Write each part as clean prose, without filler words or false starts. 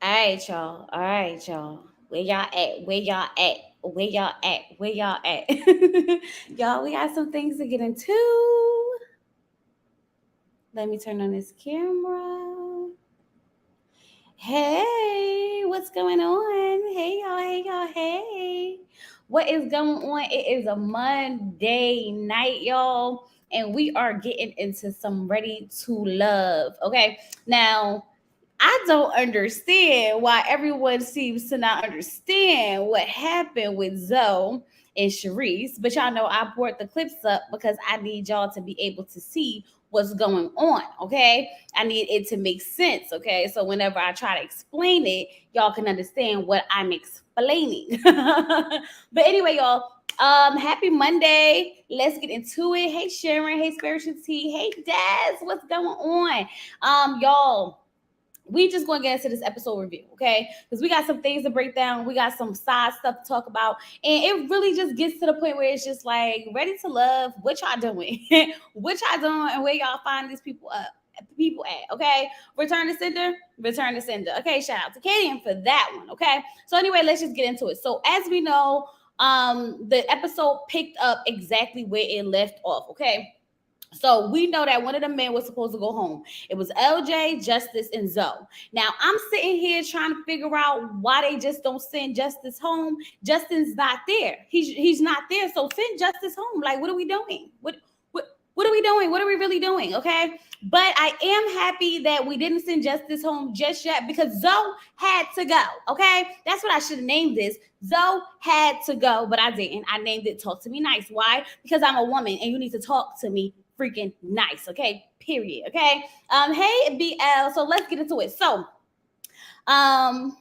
All right, y'all. All right, y'all. Where y'all at? Where y'all at? Where y'all at? Where y'all at? Y'all, we got some things to get into. Let me turn on this camera. Hey, what's going on? Hey, y'all. Hey, y'all. Hey. What is going on? It is a Monday night, y'all. And we are getting into some ready to love. Okay. Now, I don't understand why everyone seems to not understand what happened with Zoe and Shareese. But y'all know I brought the clips up because I need y'all to be able to see what's going on. Okay. I need it to make sense. Okay. So whenever I try to explain it, y'all can understand what I'm explaining. But anyway, y'all. Happy Monday. Let's get into it. Hey Sharon, hey Spiritual T, hey Daz, what's going on? Y'all, we just going to get into this episode review, okay? Because we got some things to break down. We got some side stuff to talk about. And it really just gets to the point where it's just like, ready to love, what y'all doing? What y'all doing and where y'all find these people at, okay? Return to sender, return to sender. Okay, shout out to Kaden for that one, okay? So anyway, let's just get into it. So as we know, the episode picked up exactly where it left off, okay? So we know that one of the men was supposed to go home. It was LJ, Justice, and Zoe. Now I'm sitting here trying to figure out why they just don't send Justice home. Justin's not there. He's not there. So send Justice home. Like, what are we doing? What are we doing? What are we really doing? Okay. But I am happy that we didn't send Justice home just yet because Zoe had to go. Okay. That's what I should have named this. Zoe had to go, but I didn't. I named it Talk to Me Nice. Why? Because I'm a woman and you need to talk to me freaking nice. Okay. Period. Okay. Hey BL. So let's get into it. So um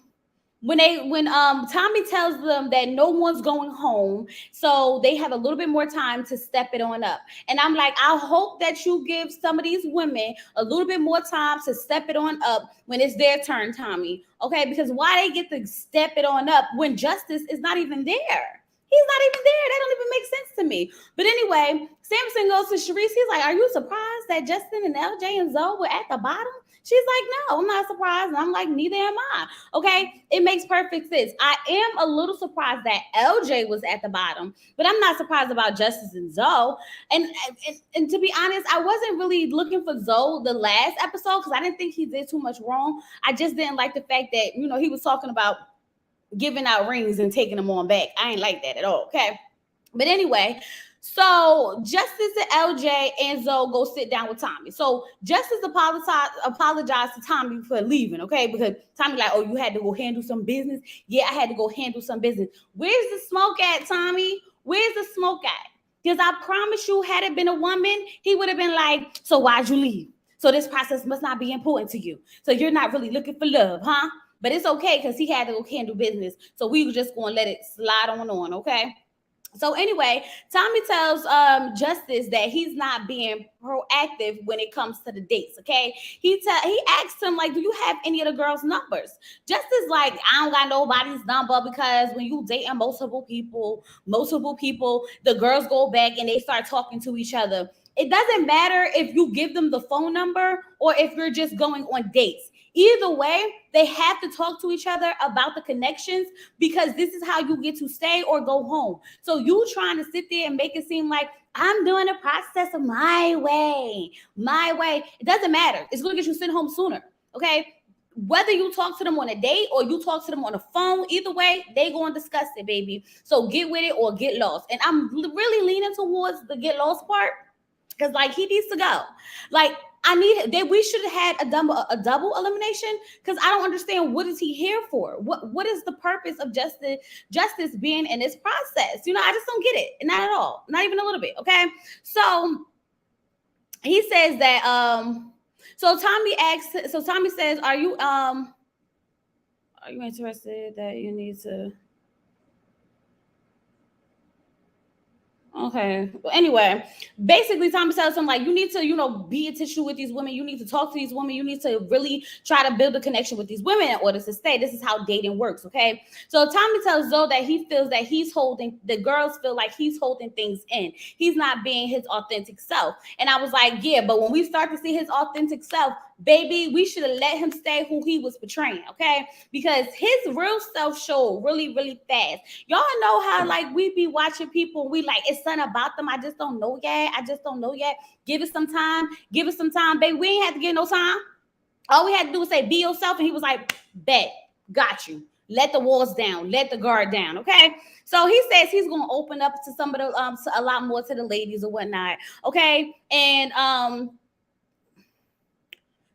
when Tommy tells them that no one's going home, so they have a little bit more time to step it on up. And I'm like, I hope that you give some of these women a little bit more time to step it on up when it's their turn, Tommy. Okay, because why they get to step it on up when Justice is not even there? He's not even there. That don't even make sense to me. But anyway, Samson goes to Shareese. He's like, are you surprised that Justin and LJ and Zoe were at the bottom? She's like, no, I'm not surprised. And I'm like, neither am I. Okay, it makes perfect sense. I am a little surprised that LJ was at the bottom, but I'm not surprised about Justice and Zoe. And to be honest, I wasn't really looking for Zoe the last episode because I didn't think he did too much wrong. I just didn't like the fact that, he was talking about giving out rings and taking them on back. I ain't like that at all. Okay. But anyway, so Justice and LJ and Zoe go sit down with Tommy. So Justice apologized to Tommy for leaving, okay? Because Tommy like, oh, you had to go handle some business? Yeah, I had to go handle some business. Where's the smoke at, Tommy? Where's the smoke at? Because I promise you, had it been a woman, he would have been like, so why'd you leave? So this process must not be important to you. So you're not really looking for love, huh? But it's okay because he had to go handle business. So we were just going to let it slide on, okay? So anyway, Tommy tells Justice that he's not being proactive when it comes to the dates. Okay, he asks him like, "Do you have any of the girls' numbers?" Justice like, "I don't got nobody's number because when you dating multiple people, the girls go back and they start talking to each other. It doesn't matter if you give them the phone number or if you're just going on dates. Either way, they have to talk to each other about the connections because this is how you get to stay or go home. So you trying to sit there and make it seem like I'm doing the process of my way. It doesn't matter. It's going to get you sent home sooner. Okay. Whether you talk to them on a date or you talk to them on a phone, either way, they going to discuss it, baby. So get with it or get lost. And I'm really leaning towards the get lost part because, like, he needs to go. Like, we should have had a double elimination because I don't understand what is he here for? What is the purpose of justice being in this process? I just don't get it. Not at all. Not even a little bit. Okay. So he says that so Tommy says, are you interested that you need to? Okay. Well, anyway, basically, Tommy tells him, like, you need to, be in tissue with these women. You need to talk to these women. You need to really try to build a connection with these women in order to stay. This is how dating works, okay? So Tommy tells Zoe that he feels that the girls feel like he's holding things in. He's not being his authentic self. And I was like, yeah, but when we start to see his authentic self, baby, we should have let him stay who he was portraying, okay? Because his real self showed really, really fast. Y'all know how like we be watching people and we like it's something about them. I just don't know yet. I just don't know yet. Give it some time. Give it some time, baby. We ain't have to get no time. All we had to do was say be yourself, and he was like, bet, got you. Let the walls down, let the guard down, okay? So he says he's gonna open up to some of the a lot more to the ladies or whatnot, okay? And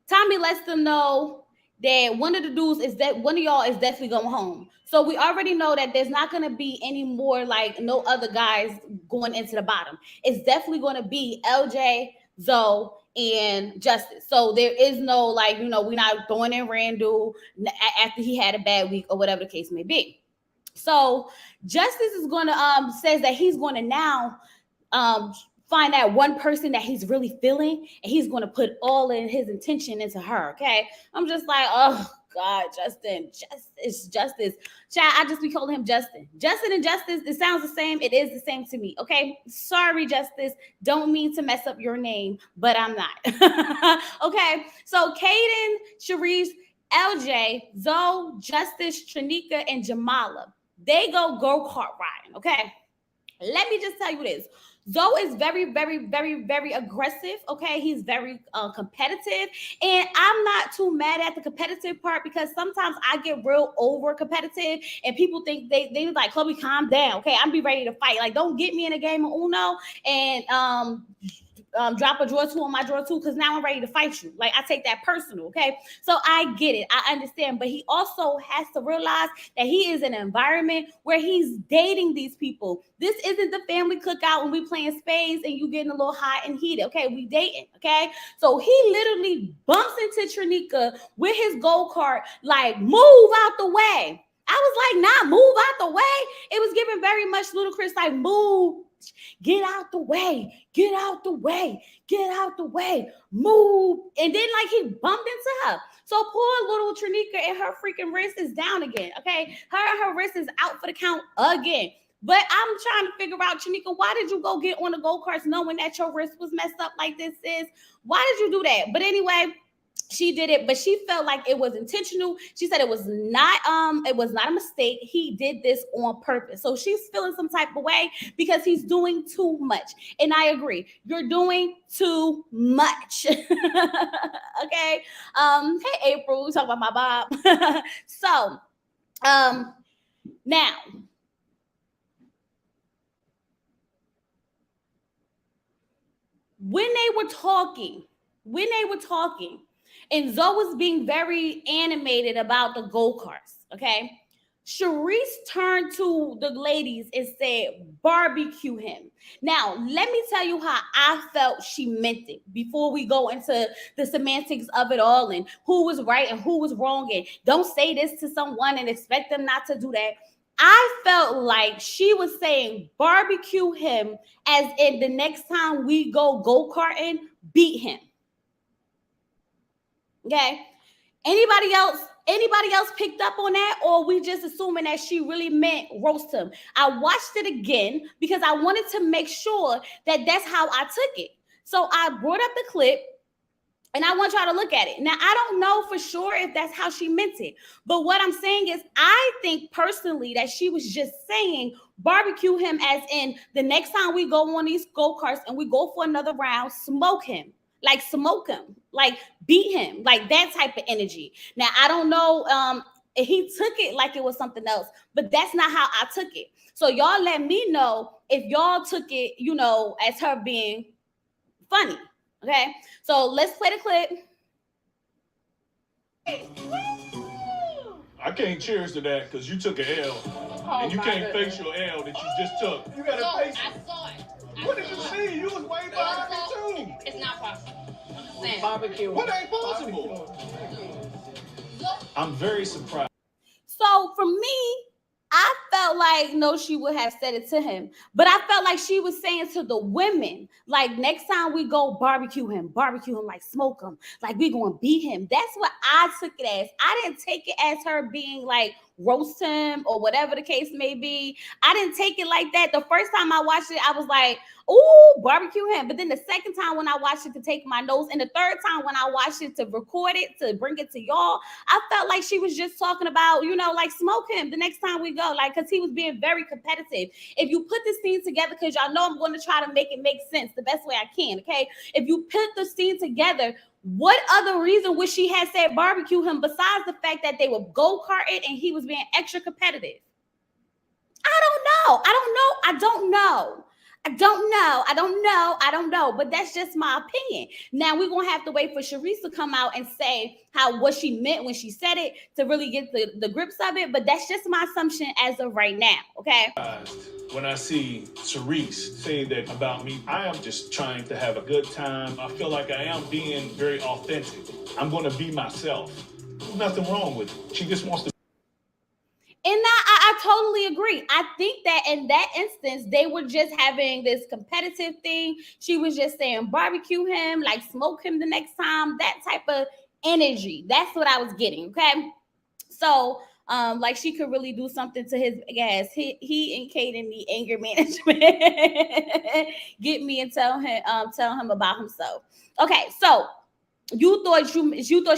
Tommy lets them know that one of the dudes is that one of y'all is definitely going home. So we already know that there's not going to be any more like no other guys going into the bottom. It's definitely going to be LJ, Zoe, and Justice. So there is no like, we're not throwing in Randall after he had a bad week or whatever the case may be. So Justice is going to says that he's going to now find that one person that he's really feeling, and he's going to put all in his intention into her. Okay, I'm just like, oh God, Justice. Child, I just be calling him Justin and Justice. It sounds the same. It is the same to me. Okay, sorry, Justice, don't mean to mess up your name, but I'm not. Okay, so Kaden, Shareese, LJ, Zoe, Justice, Trinika, and Jamala, they go-kart riding. Okay, let me just tell you this. Zoe is very, very, very, very aggressive. Okay, he's very competitive, and I'm not too mad at the competitive part because sometimes I get real over competitive, and people think they like, Chloe, calm down. Okay, I'm be ready to fight. Like, don't get me in a game of Uno and drop a draw two on my draw two because now I'm ready to fight you. Like, I take that personal, okay? So I get it. I understand. But he also has to realize that he is in an environment where he's dating these people. This isn't the family cookout when we playing spades and you getting a little hot and heated, okay? We dating, okay? So he literally bumps into Trinika with his go-kart, like, move out the way. I was like, nah, move out the way. It was giving very much Ludacris, like, move. Get out the way, get out the way, get out the way, move. And then like he bumped into her. So poor little Trinika and her freaking wrist is down again. Okay. Her wrist is out for the count again. But I'm trying to figure out, Trinika, why did you go get on the go-karts knowing that your wrist was messed up like this is? Why did you do that? But anyway, she did it, but she felt like it was intentional. She said it was not a mistake. He did this on purpose. So she's feeling some type of way because he's doing too much. And I agree. You're doing too much. Okay. Hey April, we talk about my Bob. So now when they were talking, and Zoe was being very animated about the go-karts, okay? Shareese turned to the ladies and said, barbecue him. Now, let me tell you how I felt she meant it before we go into the semantics of it all and who was right and who was wrong. And don't say this to someone and expect them not to do that. I felt like she was saying barbecue him as in the next time we go-karting, beat him. Okay. Anybody else picked up on that, or we just assuming that she really meant roast him? I watched it again because I wanted to make sure that that's how I took it. So I brought up the clip and I want y'all to look at it. Now, I don't know for sure if that's how she meant it, but what I'm saying is I think personally that she was just saying barbecue him as in the next time we go on these go-karts and we go for another round, smoke him. Like smoke him, like beat him, like that type of energy. Now, I don't know if he took it like it was something else, but that's not how I took it. So y'all let me know if y'all took it, as her being funny. Okay, so let's play the clip. I can't cheers to that because you took an L. And you can't face your L that you just took. You gotta face it. I saw it. What did you see? You was way behind me too. It's not possible. Barbecue. What ain't possible? I'm very surprised. So for me, I felt like no, she would have said it to him, but I felt like she was saying to the women, like next time we go barbecue him, like smoke him, like we gonna beat him. That's what I took it as. I didn't take it as her being like roast him or whatever the case may be. I didn't take it like that. The first time I watched it, I was like, ooh, barbecue him. But then the second time when I watched it to take my notes, and the third time when I watched it to record it, to bring it to y'all, I felt like she was just talking about, like smoke him the next time we go. Like, because he was being very competitive. If you put this scene together, because y'all know I'm going to try to make it make sense the best way I can, okay? If you put the scene together, what other reason would she have said barbecue him besides the fact that they were go-karting and he was being extra competitive? I don't know. But that's just my opinion. Now we're gonna have to wait for Shareese to come out and say what she meant when she said it to really get the grips of it. But that's just my assumption as of right now. Okay. When I see Shareese say that about me, I am just trying to have a good time. I feel like I am being very authentic. I'm going to be myself. There's nothing wrong with it. She just wants to. And I totally agree. I think that in that instance, they were just having this competitive thing. She was just saying barbecue him, like smoke him the next time, that type of energy. That's what I was getting. Okay. So, like she could really do something to his gas. He and Kaden need anger management. Get me and tell him about himself. Okay, so you thought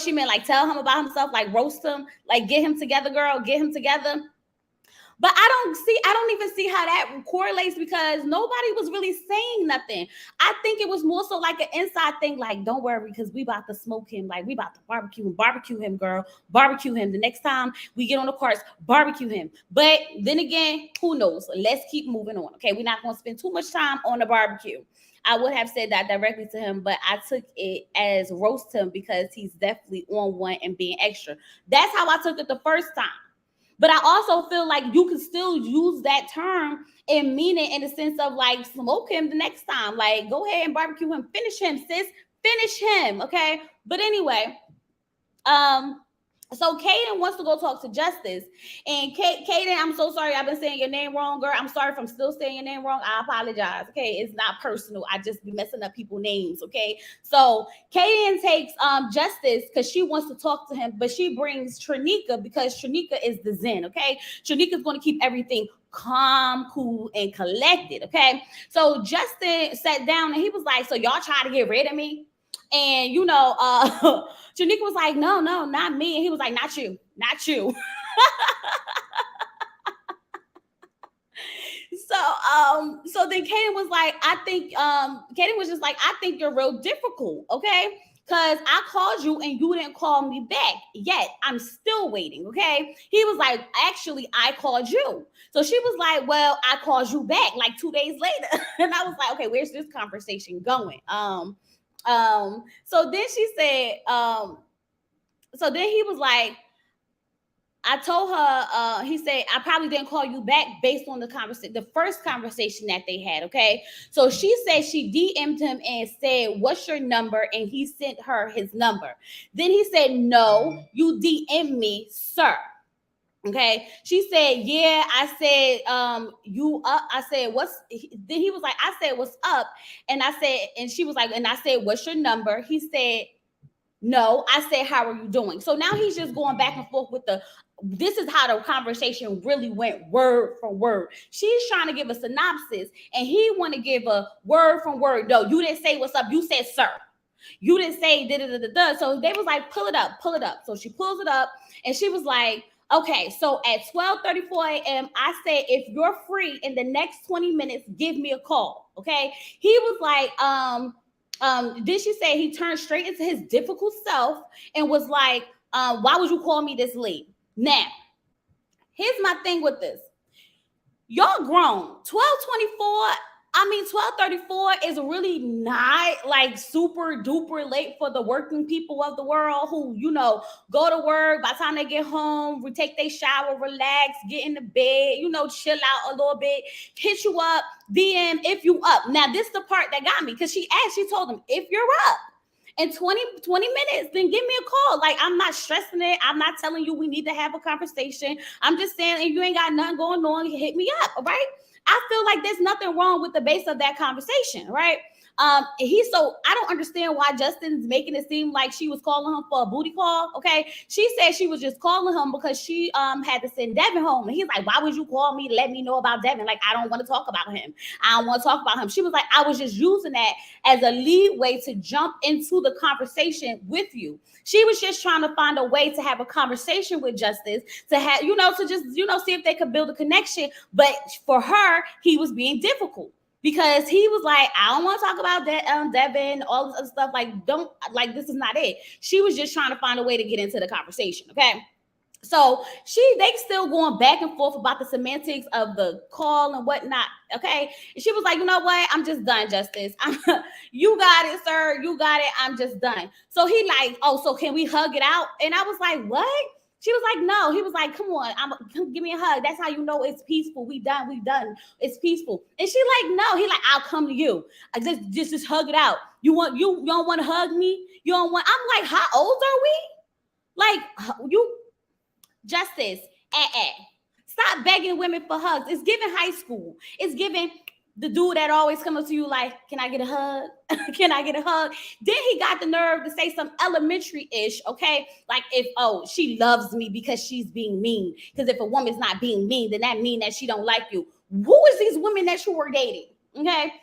she meant like tell him about himself, like roast him, like get him together, girl, get him together. But I don't even see how that correlates because nobody was really saying nothing. I think it was more so like an inside thing, like, don't worry, because we about to smoke him, like we about to barbecue him, girl, barbecue him. The next time we get on the carts, barbecue him. But then again, who knows? Let's keep moving on. Okay, we're not going to spend too much time on the barbecue. I would have said that directly to him, but I took it as roast him because he's definitely on one and being extra. That's how I took it the first time. But I also feel like you can still use that term and mean it in the sense of like smoke him the next time. Like go ahead and barbecue him. Finish him, sis. Finish him. Okay. But anyway, so Kaden wants to go talk to Justice. And Kaden, I'm so sorry. I've been saying your name wrong, girl. I'm sorry if I'm still saying your name wrong. I apologize. Okay. It's not personal. I just be messing up people's names. Okay. So Kaden takes Justice because she wants to talk to him, but she brings Trinika because Trinika is the Zen. Okay. Trinika's going to keep everything calm, cool, and collected. Okay. So Justin sat down and he was like, so y'all try to get rid of me? And Janika was like, no, not me. And he was like, not you. So then Kaden was like, Kaden was just like, I think you're real difficult, okay? Because I called you and you didn't call me back yet. I'm still waiting, okay? He was like, actually, I called you. So she was like, well, I called you back like 2 days later. And I was like, okay, where's this conversation going? So then she said, so then he was like, I told her, he said, I probably didn't call you back based on the first conversation that they had. Okay. So she said she DM'd him and said, what's your number? And he sent her his number. Then he said, no, you DM me, sir. Okay. She said, yeah. I said, you up. I said, then he was like, I said, what's up? And she was like, and I said, what's your number? He said, no. I said, how are you doing? So now he's just going back and forth with this is how the conversation really went word for word. She's trying to give a synopsis and he want to give a word from word. No, you didn't say what's up. You said, sir. You didn't say da. So they was like, pull it up. So she pulls it up and she was like, okay, so at 12:34 a.m., I said, if you're free in the next 20 minutes, give me a call. Okay. He was like, then she said he turned straight into his difficult self and was like, why would you call me this late? Now, here's my thing with this. Y'all grown. 12:34 is really not like super duper late for the working people of the world who, go to work. By the time they get home, take their shower, relax, get in the bed, chill out a little bit, hit you up, DM if you up. Now, this is the part that got me because she told him, if you're up in 20 minutes, then give me a call. Like, I'm not stressing it. I'm not telling you we need to have a conversation. I'm just saying, if you ain't got nothing going on, hit me up, all right? I feel like there's nothing wrong with the base of that conversation, right? So I don't understand why Justin's making it seem like she was calling him for a booty call. Okay, she said she was just calling him because she had to send Devin home, and he's like, why would you call me to let me know about Devin? Like, I don't want to talk about him. I don't want to talk about him. She was like, I was just using that as a leeway to jump into the conversation with you. She was just trying to find a way to have a conversation with Justice, to have, to just, see if they could build a connection. But for her, he was being difficult because he was like, I don't want to talk about that, Devin, all this other stuff. Like, this is not it. She was just trying to find a way to get into the conversation. Okay. So they still going back and forth about the semantics of the call and whatnot. Okay. And she was like, you know what? I'm just done, Justice. You got it, sir. You got it. I'm just done. So he like, oh, so can we hug it out? And I was like, what? She was like, no. He was like, come on, come give me a hug. That's how you know it's peaceful. We done. It's peaceful. And she like, no. He like, I'll come to you. I just hug it out. You don't want to hug me? You don't want? I'm like, how old are we? Like, you. Justice, stop begging women for hugs. It's giving high school. It's giving the dude that always comes up to you like, can I get a hug? Can I get a hug? Then he got the nerve to say some elementary-ish, okay? Like she loves me because she's being mean. Because if a woman's not being mean, then that means that she don't like you. Who is these women that you were dating, okay?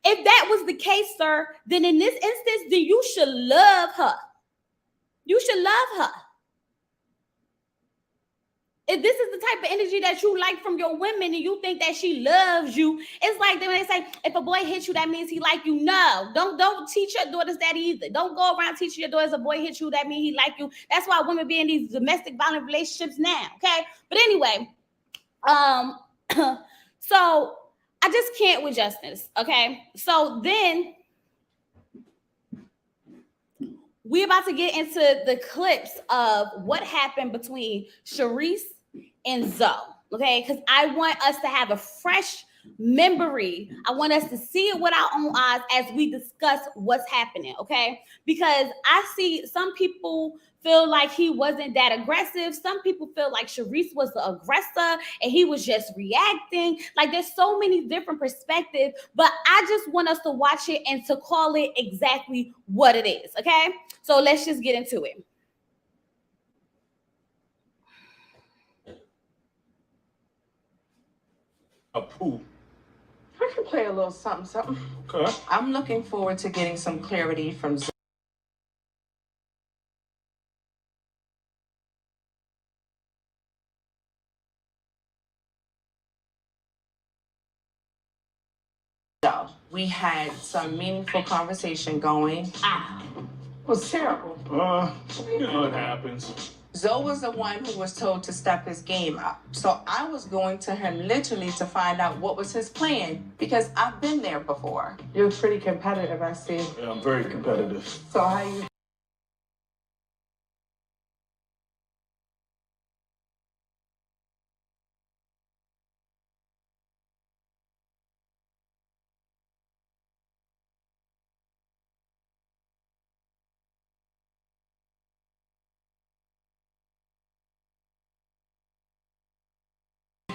If that was the case, sir, then in this instance, then you should love her. You should love her. If this is the type of energy that you like from your women and you think that she loves you, it's like when they say, if a boy hits you, that means he like you. No, don't teach your daughters that either. Don't go around teaching your daughters a boy hits you, that means he like you. That's why women be in these domestic violent relationships now, okay? But anyway, so I just can't with Justice, okay? So then we're about to get into the clips of what happened between Shareese and Zoe, okay? Because I want us to have a fresh memory. I want us to see it with our own eyes as we discuss what's happening, okay? Because I see some people feel like he wasn't that aggressive. Some people feel like Shareese was the aggressor and he was just reacting. Like, there's so many different perspectives, but I just want us to watch it and to call it exactly what it is, okay? So let's just get into it. A pool. I can play a little something. Okay. I'm looking forward to getting some clarity from Zoe. We had some meaningful conversation going. It was terrible. It happens. Zoe was the one who was told to step his game up. So I was going to him literally to find out what was his plan because I've been there before. You're pretty competitive, I see. Yeah, I'm very competitive. So how you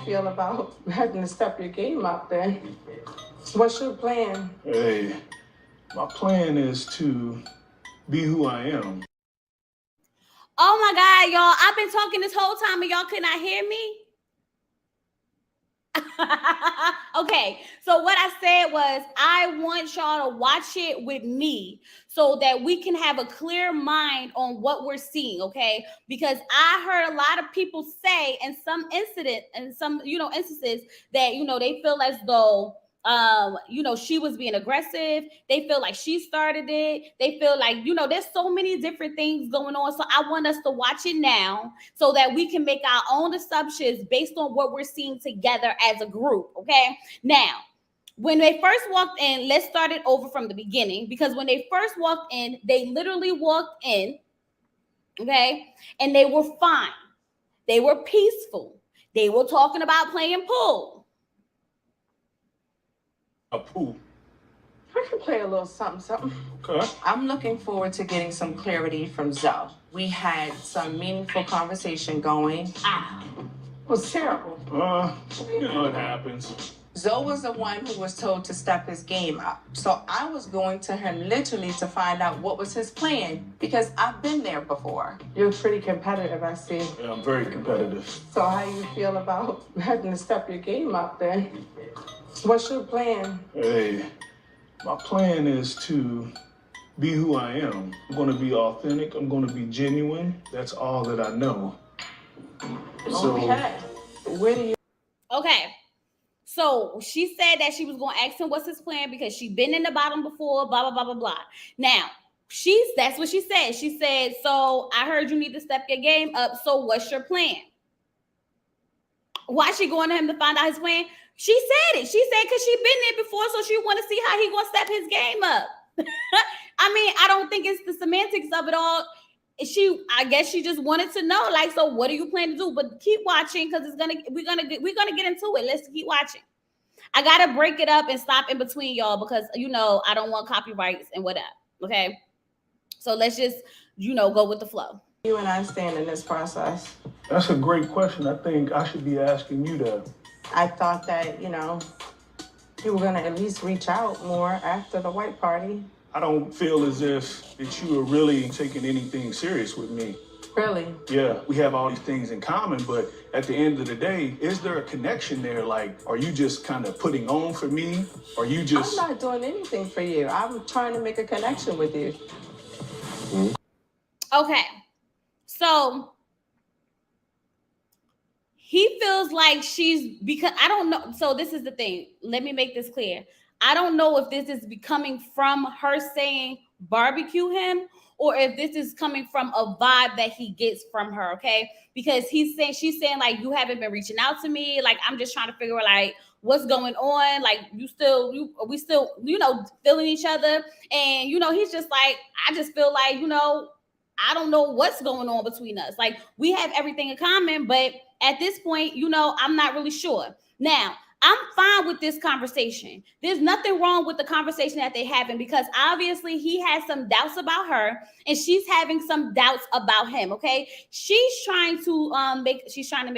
feel about having to step your game up then? What's your plan? Hey, my plan is to be who I am. Oh my God, y'all, I've been talking this whole time and y'all could not hear me? Okay, so what I said was I want y'all to watch it with me so that we can have a clear mind on what we're seeing, okay? Because I heard a lot of people say in some incident and some, instances that, they feel as though she was being aggressive. They feel like she started it. They feel like, there's so many different things going on. So I want us to watch it now so that we can make our own assumptions based on what we're seeing together as a group. Okay. Now, when they first walked in, let's start it over from the beginning, because when they first walked in, they literally walked in. Okay. And they were fine. They were peaceful. They were talking about playing pool. A pool. I can play a little something. Okay. I'm looking forward to getting some clarity from Zoe. We had some meaningful conversation going. It was terrible. It happens. Zoe was the one who was told to step his game up. So I was going to him literally to find out what was his plan because I've been there before. You're pretty competitive, I see. Yeah, I'm very competitive. So how do you feel about having to step your game up then? What's your plan? Hey, my plan is to be who I am. I'm going to be authentic. I'm going to be genuine. That's all that I know. Okay. Where do you... Okay. So she said that she was going to ask him what's his plan because she'd been in the bottom before, blah, blah, blah, blah, blah. Now, that's what she said. She said, so I heard you need to step your game up. So what's your plan? Why she going to him to find out his plan? She said it. She said because she been there before, so she want to see how he going to step his game up. I mean, I don't think it's the semantics of it all. I guess she just wanted to know, like, so what do you plan to do? But keep watching because we're gonna get into it. Let's keep watching. I gotta break it up and stop in between y'all because I don't want copyrights and whatever. Okay, so let's just go with the flow. You and I stand in this process. That's a great question. I think I should be asking you that. I thought that you were gonna at least reach out more after the white party. I don't feel as if that you are really taking anything serious with me. Really? Yeah, we have all these things in common, but at the end of the day, is there a connection there? Like, are you just kind of putting on for me? Or you just... I'm not doing anything for you. I'm trying to make a connection with you. Okay, so he feels like because I don't know. So this is the thing. Let me make this clear. I don't know if this is coming from her saying barbecue him or if this is coming from a vibe that he gets from her, okay? Because she's saying like, you haven't been reaching out to me. Like, I'm just trying to figure out like what's going on. Like, we still, feeling each other. And, he's just like, I just feel like, I don't know what's going on between us. Like, we have everything in common, but at this point, I'm not really sure. Now, I'm fine with this conversation. There's nothing wrong with the conversation that they're having because obviously he has some doubts about her and she's having some doubts about him. Okay. She's trying to make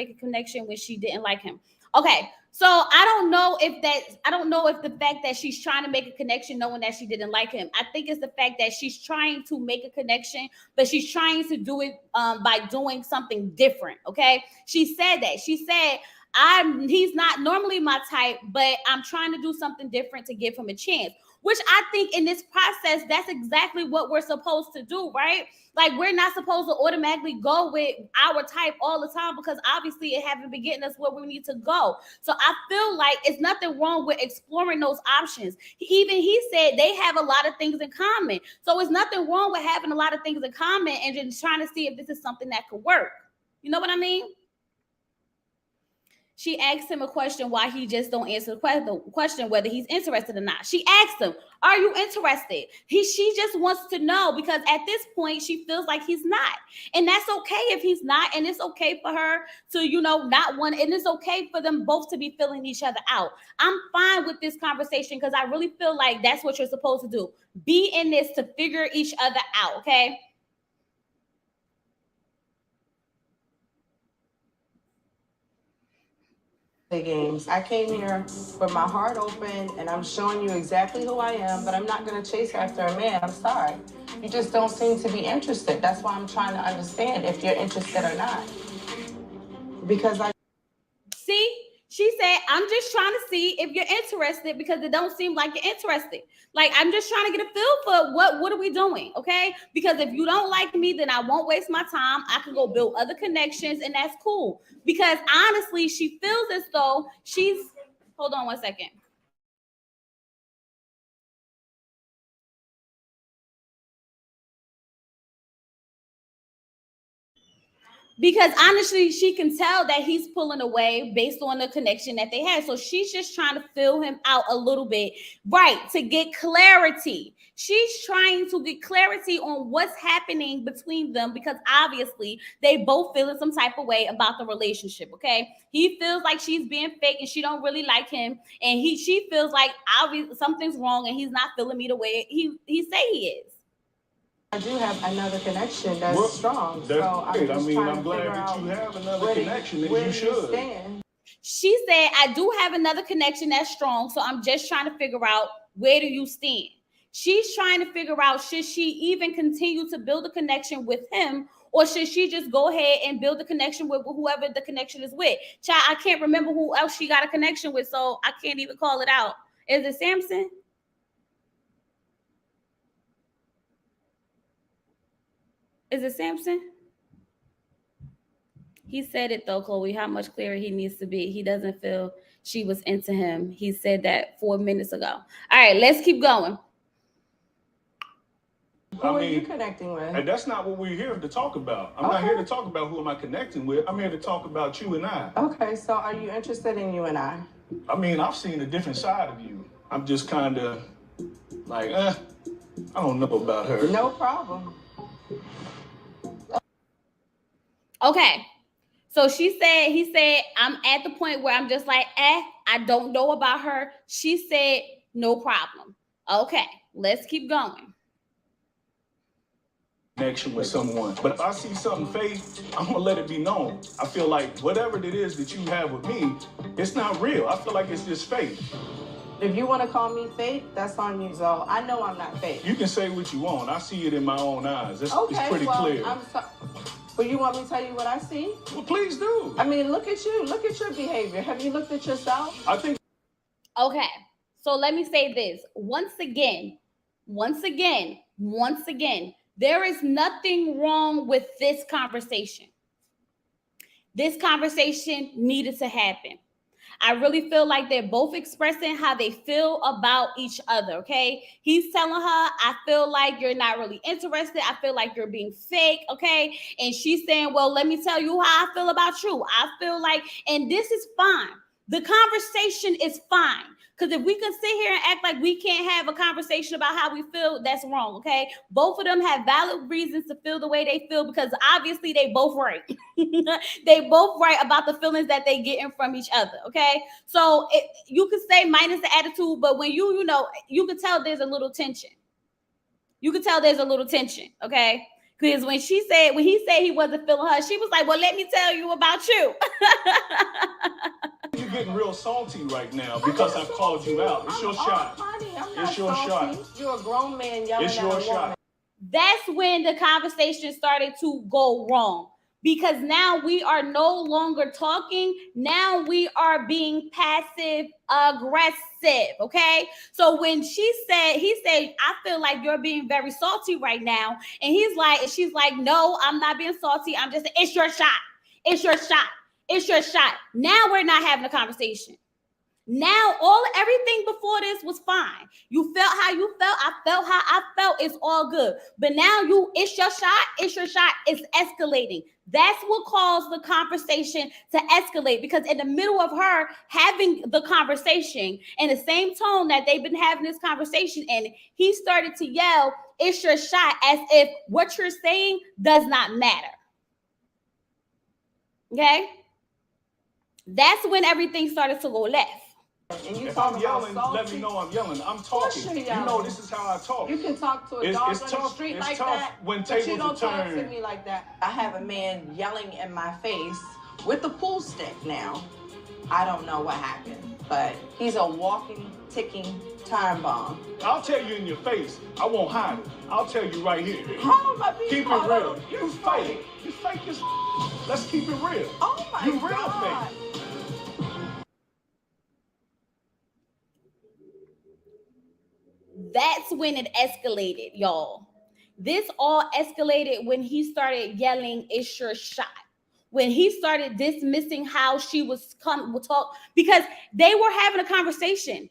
a connection when she didn't like him. Okay. So I don't know if the fact that she's trying to make a connection knowing that she didn't like him. I think it's the fact that she's trying to make a connection, but she's trying to do it by doing something different. Okay. She said that. She said, he's not normally my type, but I'm trying to do something different to give him a chance, which I think in this process, that's exactly what we're supposed to do, right? Like, we're not supposed to automatically go with our type all the time because obviously it haven't been getting us where we need to go. So I feel like it's nothing wrong with exploring those options. He said they have a lot of things in common. So it's nothing wrong with having a lot of things in common and just trying to see if this is something that could work. You know what I mean? She asked him a question why he just don't answer the question whether he's interested or not. She asked him, are you interested? She just wants to know because at this point she feels like he's not. And that's okay if he's not. And it's okay for her to, not want, and it's okay for them both to be filling each other out. I'm fine with this conversation because I really feel like that's what you're supposed to do. Be in this to figure each other out, okay? Games. I came here with my heart open and I'm showing you exactly who I am, but I'm not going to chase after a man. I'm sorry. You just don't seem to be interested. That's why I'm trying to understand if you're interested or not. Because she said, I'm just trying to see if you're interested because it don't seem like you're interested. Like, I'm just trying to get a feel for what are we doing, okay? Because if you don't like me, then I won't waste my time. I can go build other connections, and that's cool. Because honestly, she feels as though hold on one second. Because honestly, she can tell that he's pulling away based on the connection that they had. So she's just trying to fill him out a little bit, right, to get clarity. She's trying to get clarity on what's happening between them because obviously they both feeling some type of way about the relationship, okay? He feels like she's being fake and she don't really like him. And she feels like obviously something's wrong and he's not feeling me the way he say he is. I do have another connection that's strong. That's so great. I'm I'm glad that you have another connection and you should. She said, I do have another connection that's strong, so I'm just trying to figure out, where do you stand? She's trying to figure out, should she even continue to build a connection with him, or should she just go ahead and build a connection with whoever the connection is with? Child, I can't remember who else she got a connection with, so I can't even call it out. Is it Samson? Is it Samson? He said it though, Chloe, how much clearer he needs to be. He doesn't feel she was into him. He said that 4 minutes ago. All right, let's keep going. Who are you connecting with? And that's not what we're here to talk about. I'm not here to talk about who am I connecting with. I'm here to talk about you and I. Okay, so are you interested in you and I? I mean, I've seen a different side of you. I'm just kind of like, I don't know about her. No problem. Okay. So he said, I'm at the point where I'm just like, I don't know about her. She said, no problem. Okay, let's keep going. Connection with someone. But if I see something fake, I'm gonna let it be known. I feel like whatever it is that you have with me, it's not real. I feel like it's just fake. If you want to call me fake, that's on you, Zoe. I know I'm not fake. You can say what you want. I see it in my own eyes. It's pretty well, clear. Well, you want me to tell you what I see? Well, please do. I mean, look at you. Look at your behavior. Have you looked at yourself? I think. Okay, so let me say this. Once again, there is nothing wrong with this conversation. This conversation needed to happen. I really feel like they're both expressing how they feel about each other, okay? He's telling her, I feel like you're not really interested. I feel like you're being fake, okay? And she's saying, well, let me tell you how I feel about you. I feel like, and this is fine. The conversation is fine. Because if we can sit here and act like we can't have a conversation about how we feel, that's wrong, okay? Both of them have valid reasons to feel the way they feel, because obviously they both right. They both right about the feelings that they getting from each other, okay? So you could say minus the attitude, but when you can tell there's a little tension. You can tell there's a little tension, okay? Because when he said he wasn't feeling her, she was like, well, let me tell you about you. You're getting real salty right now because I've called you out. It's your shot. Honey, I'm not it's your salty. shot. You're a grown man yelling it's at your a shot. woman. That's when the conversation started to go wrong. Because now we are no longer talking. Now we are being passive aggressive, okay? So when he said, I feel like you're being very salty right now. And she's like, no, I'm not being salty. I'm just, it's your shot. It's your shot. It's your shot. Now we're not having a conversation. Now everything before this was fine. You felt how you felt. I felt how I felt. It's all good. But now it's your shot. It's your shot. It's escalating. That's what caused the conversation to escalate, because in the middle of her having the conversation in the same tone that they've been having this conversation, and he started to yell, it's your shot, as if what you're saying does not matter. Okay? That's when everything started to go left. And you if I'm yelling, let me know I'm yelling. I'm talking. You know this is how I talk. You can talk to a dog on the street like that, when but you don't talk turn. to me like that. I have a man yelling in my face with a pool stick now. I don't know what happened, but he's a walking, ticking time bomb. I'll tell you in your face. I won't hide it. I'll tell you right here. How am I being Keep it real. You fake. You fake as Let's keep it real. Oh my you God. real fake. That's when it escalated, y'all. This all escalated when he started yelling, it's your shot. When he started dismissing how she was talk, because they were having a conversation.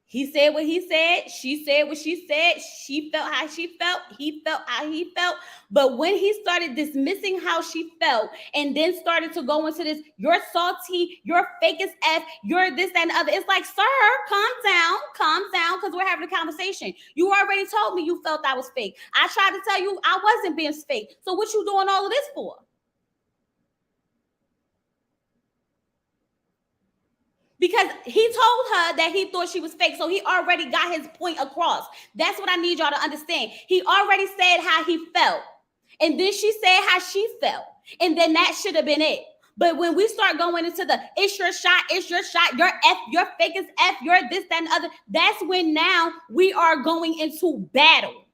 He said what he said. She said what she said. She felt how she felt. He felt how he felt. But when he started dismissing how she felt and then started to go into this, you're salty, you're fake as F, you're this, that, and the other. It's like, sir, calm down, because we're having a conversation. You already told me you felt I was fake. I tried to tell you I wasn't being fake. So what you doing all of this for? Because he told her that he thought she was fake. So he already got his point across. That's what I need y'all to understand. He already said how he felt. And then she said how she felt. And then that should have been it. But when we start going into the it's your shot, you're F, you're fake as F, you're this, that, and the other, that's when now we are going into battle.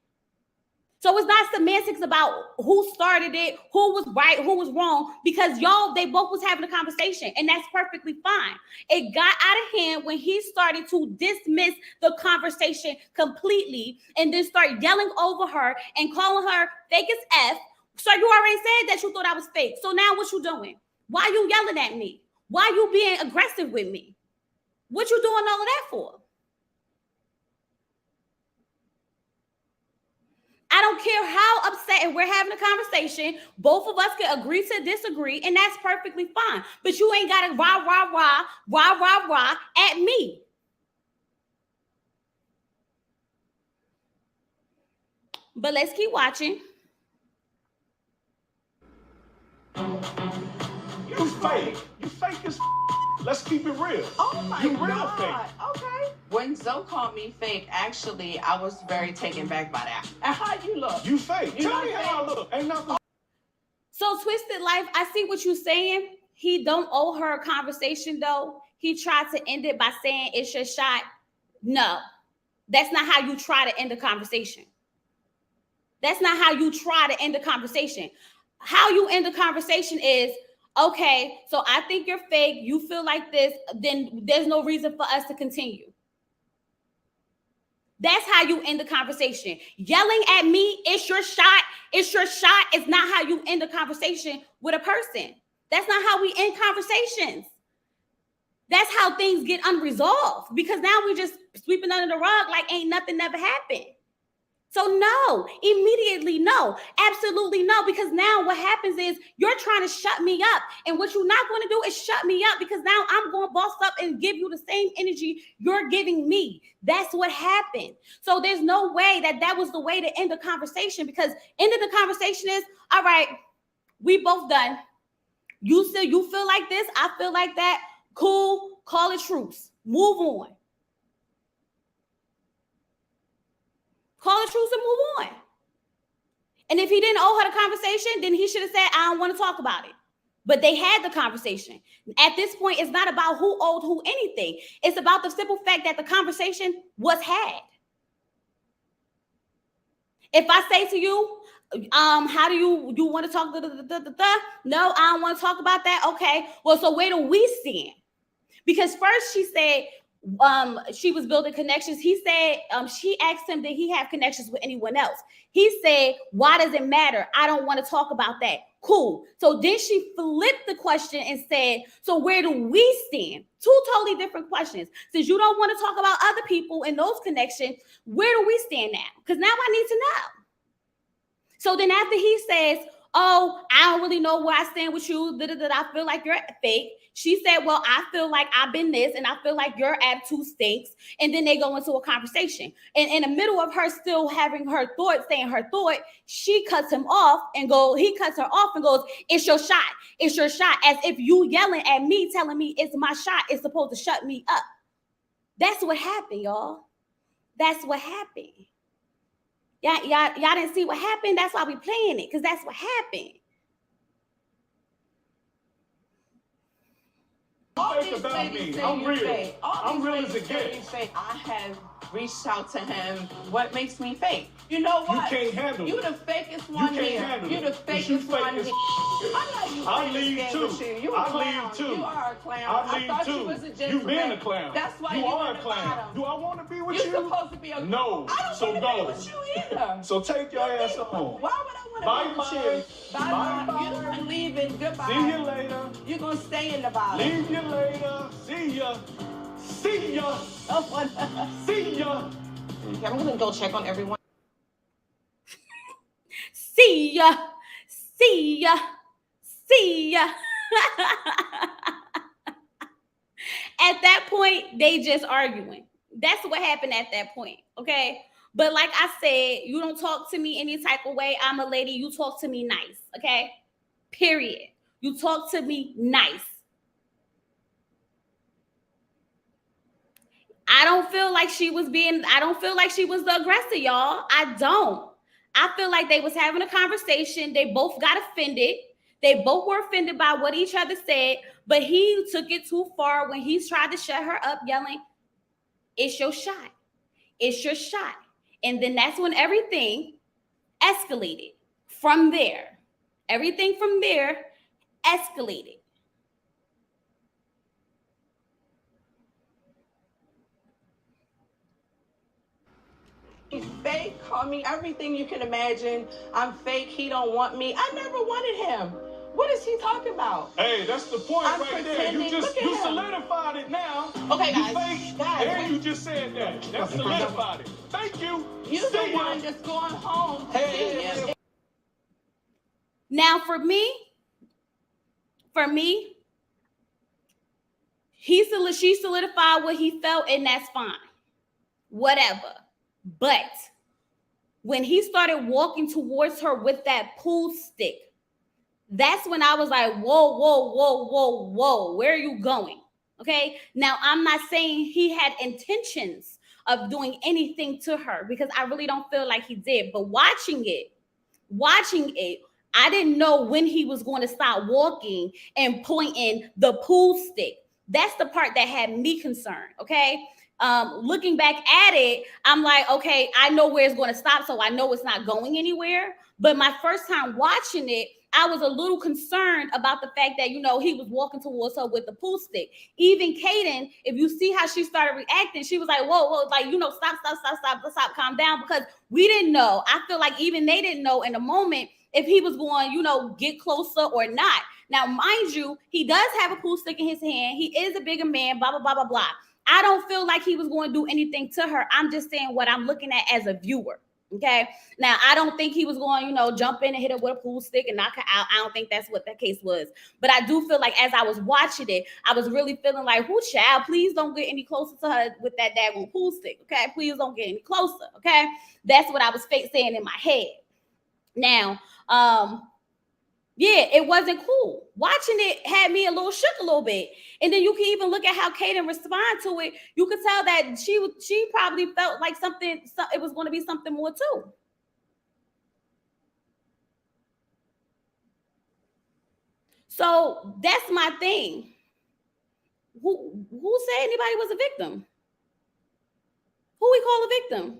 So it's not semantics about who started it, who was right, who was wrong, because y'all, they both was having a conversation, and that's perfectly fine. It got out of hand when he started to dismiss the conversation completely and then start yelling over her and calling her fake as F. So you already said that you thought I was fake. So now what you doing? Why you yelling at me? Why you being aggressive with me? What you doing all of that for? I don't care how upset, and we're having a conversation. Both of us can agree to disagree, and that's perfectly fine. But you ain't got to rah at me. But let's keep watching. You fake. You fake as Let's keep it real. Oh my you real God. fake. Okay. When Zoe called me fake, actually, I was very taken back by that. And how you look? You fake. You Tell me fake? how I look. Ain't nothing. So Twisted Life, I see what you're saying. He don't owe her a conversation though. He tried to end it by saying it's your shot. No, that's not how you try to end a conversation. That's not how you try to end a conversation. How you end a conversation is, okay, so I think you're fake. You feel like this, then there's no reason for us to continue. That's how you end the conversation. Yelling at me, it's your shot, it's your shot, is not how you end a conversation with a person. That's not how we end conversations. That's how things get unresolved, because now we just sweeping under the rug like ain't nothing never happened. So no, immediately no, absolutely no, because now what happens is you're trying to shut me up, and what you're not going to do is shut me up, because now I'm going to boss up and give you the same energy you're giving me. That's what happened. So there's no way that was the way to end the conversation, because ending the conversation is, all right, we both done. You feel like this, I feel like that. Cool, call it truce. Move on. Call it truce and move on. And if he didn't owe her the conversation, then he should have said, I don't want to talk about it. But they had the conversation. At this point, it's not about who owed who anything. It's about the simple fact that the conversation was had. If I say to you, how do you want to talk? No, I don't want to talk about that. Okay. Well, so where do we stand? Because first she said she was building connections. He said she asked him, did he have connections with anyone else? He said, why does it matter? I don't want to talk about that. Cool. So then she flipped the question and said, so where do we stand? Two totally different questions. Since you don't want to talk about other people and those connections, where do we stand now? Because now I need to know. So then after he says, oh, I don't really know where I stand with you, I feel like you're fake. She said, well, I feel like I've been this, and I feel like your attitude stinks. And then they go into a conversation. And in the middle of her still having her thought, saying her thought, she cuts him off and he cuts her off and goes, it's your shot. It's your shot. As if you yelling at me, telling me it's my shot, is supposed to shut me up. That's what happened, y'all. That's what happened. Y'all didn't see what happened. That's why we playing it, because that's what happened. About me. I'm real. I'm real as it gets. I have reached out to him. What makes me fake? You know what? You can't handle it. You the fakest one here. You the fakest one here. I leave too. You a clown. You are a clown. I thought you was a gentleman. You been a clown. That's why you are a the clown. bottom. Do I want to be with you? You're supposed to be a no. I don't want to be with you either. So take your ass home. Why would I want to be with you? Bye. You're leaving. Goodbye. See you later. You're going to stay in the bottom. Leave you later. See ya. See ya. See ya. Okay, I'm going to go check on everyone. See ya. See ya. See ya. At that point, they just arguing. That's what happened at that point, okay? But like I said, you don't talk to me any type of way. I'm a lady. You talk to me nice, okay? Period. You talk to me nice. I don't feel like she was the aggressor, y'all. I don't. I feel like they was having a conversation. They both got offended. They both were offended by what each other said, but he took it too far when he tried to shut her up, yelling, "It's your shot. It's your shot." And then that's when everything escalated from there. Everything from there escalated. He's fake, call me everything you can imagine. I'm fake, he don't want me. I never wanted him. What is he talking about? Hey, that's the point I'm right there. pretending. You just Look at him. solidified it now. Okay, You guys. fake, Guys, and you just said that. That solidified it. Thank you. You're the See ya. one that's going home. Hey. Now, for me, she solidified what he felt, and that's fine. Whatever. But when he started walking towards her with that pool stick, that's when I was like, whoa, whoa, whoa, whoa, whoa, where are you going? Okay. Now, I'm not saying he had intentions of doing anything to her, because I really don't feel like he did. But watching it, I didn't know when he was going to stop walking and pointing the pool stick. That's the part that had me concerned. Okay. Looking back at it, I'm like, okay, I know where it's going to stop, so I know it's not going anywhere. But my first time watching it, I was a little concerned about the fact that, you know, he was walking towards her with the pool stick. Even Kaden, if you see how she started reacting, she was like, whoa, whoa, like, you know, stop, calm down, because we didn't know. I feel like even they didn't know in the moment if he was going, you know, get closer or not. Now, mind you, he does have a pool stick in his hand. He is a bigger man, blah, blah, blah, blah, blah. I don't feel like he was going to do anything to her. I'm just saying what I'm looking at as a viewer. Okay. Now, I don't think he was going, you know, jump in and hit her with a pool stick and knock her out. I don't think that's what that case was. But I do feel like as I was watching it, I was really feeling like, whoo, child, please don't get any closer to her with that daggone pool stick. Okay. Please don't get any closer. Okay. That's what I was saying in my head. Now, yeah, it wasn't cool. Watching it had me a little shook a little bit. And then you can even look at how Kaden responded to it. You could tell that she probably felt like it was going to be something more too. So that's my thing. Who said anybody was a victim? Who we call a victim?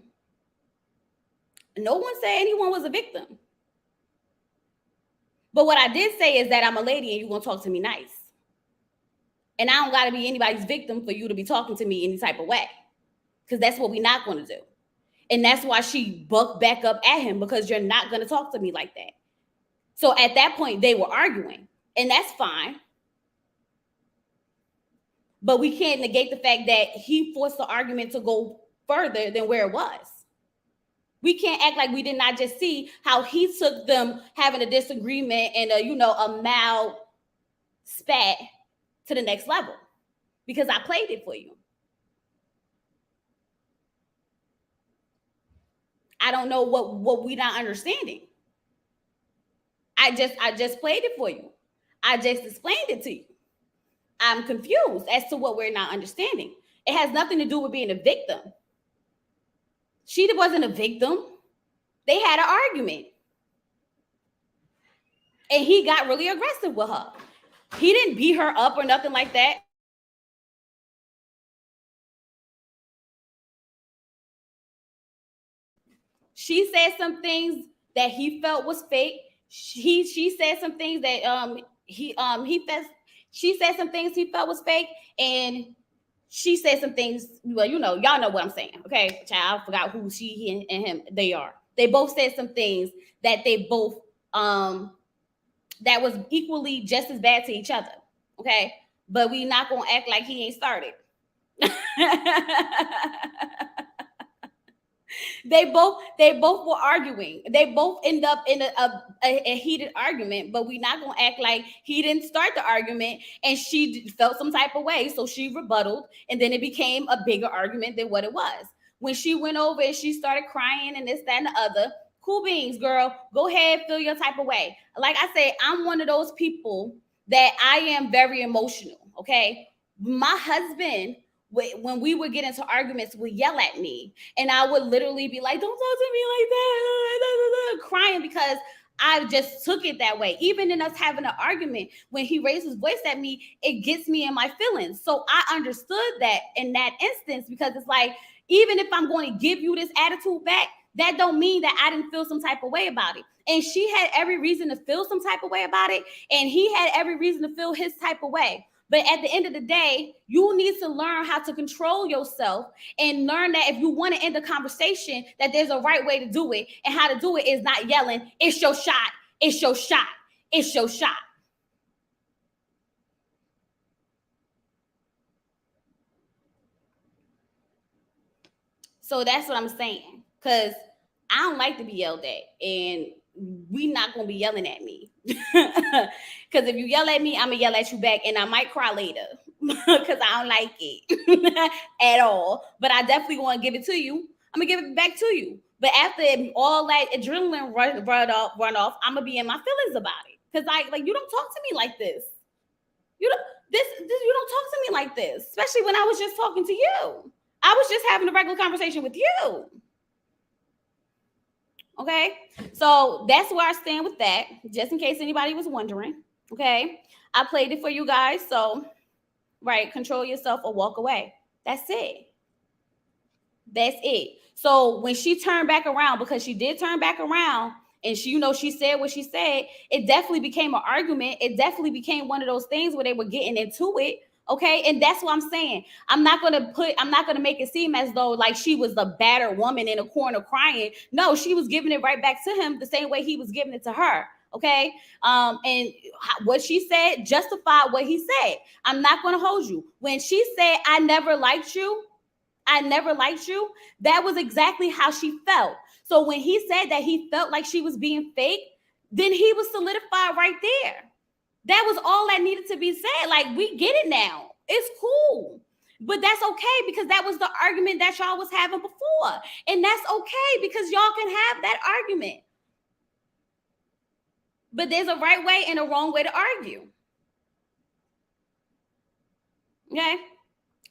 No one said anyone was a victim. But what I did say is that I'm a lady and you're going to talk to me nice. And I don't got to be anybody's victim for you to be talking to me any type of way. Because that's what we're not going to do. And that's why she bucked back up at him, because you're not going to talk to me like that. So at that point, they were arguing. And that's fine. But we can't negate the fact that he forced the argument to go further than where it was. We can't act like we did not just see how he took them having a disagreement and a mild spat to the next level, because I played it for you. I don't know what we not understanding. I just played it for you. I just explained it to you. I'm confused as to what we're not understanding. It has nothing to do with being a victim. She wasn't a victim. They had an argument. And he got really aggressive with her. He didn't beat her up or nothing like that. She said some things that he felt was fake. She said some things that she said some things he felt was fake, and she said some things. Well, y'all know what I'm saying, okay? Child, I forgot who she and him they are. They both said some things that they both that was equally just as bad to each other, okay? But we not gonna act like he ain't started. They both were arguing. They both end up in a heated argument, but we're not gonna act like he didn't start the argument and she felt some type of way, so she rebutted, and then it became a bigger argument than what it was. When she went over and she started crying and this, that, and the other, cool beans, girl. Go ahead, feel your type of way. Like I said, I'm one of those people that I am very emotional, okay? My husband, when we would get into arguments, would yell at me, and I would literally be like, don't talk to me like that, crying, because I just took it that way. Even in us having an argument, when he raised his voice at me, it gets me in my feelings. So I understood that in that instance, because it's like, even if I'm going to give you this attitude back, that don't mean that I didn't feel some type of way about it. And she had every reason to feel some type of way about it, and he had every reason to feel his type of way. But at the end of the day, you need to learn how to control yourself and learn that if you want to end a conversation, that there's a right way to do it. And how to do it is not yelling, it's your shot, it's your shot, it's your shot. So that's what I'm saying. Because I don't like to be yelled at. And we not going to be yelling at me. Because if you yell at me, I'm going to yell at you back. And I might cry later. Because I don't like it at all. But I definitely want to give it to you. I'm going to give it back to you. But after all that adrenaline run off, I'm going to be in my feelings about it. Because like you don't talk to me like this. You don't talk to me like this. Especially when I was just talking to you. I was just having a regular conversation with you. Okay, so that's where I stand with that, just in case anybody was wondering. Okay, I played it for you guys. So, right, control yourself or walk away. That's it. That's it. So when she turned back around, because she did turn back around, and she, she said what she said, it definitely became an argument. It definitely became one of those things where they were getting into it. Okay. And that's what I'm saying. I'm not going to make it seem as though like she was the battered woman in a corner crying. No, she was giving it right back to him the same way he was giving it to her. Okay. And what she said justified what he said. I'm not going to hold you. When she said, I never liked you, that was exactly how she felt. So when he said that he felt like she was being fake, then he was solidified right there. That was all that needed to be said. Like, we get it now. It's cool. But that's okay, because that was the argument that y'all was having before. And that's okay, because y'all can have that argument. But there's a right way and a wrong way to argue. Okay?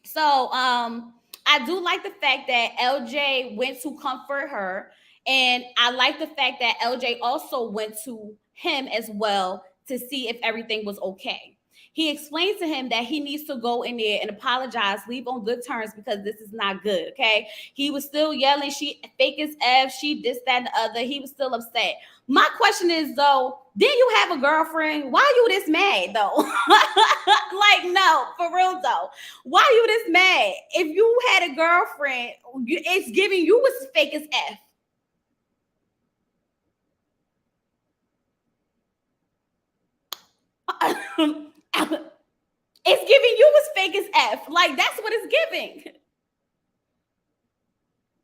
So, I do like the fact that LJ went to comfort her. And I like the fact that LJ also went to him as well to see if everything was okay. He explained to him that he needs to go in there and apologize, leave on good terms, because this is not good, okay? He was still yelling, she fake as F, she this, that, and the other. He was still upset. My question is, though, did you have a girlfriend? Why you this mad, though? Like, no, for real, though. Why you this mad? If you had a girlfriend, it's giving you was fake as F. It's giving you was fake as F. Like, that's what it's giving.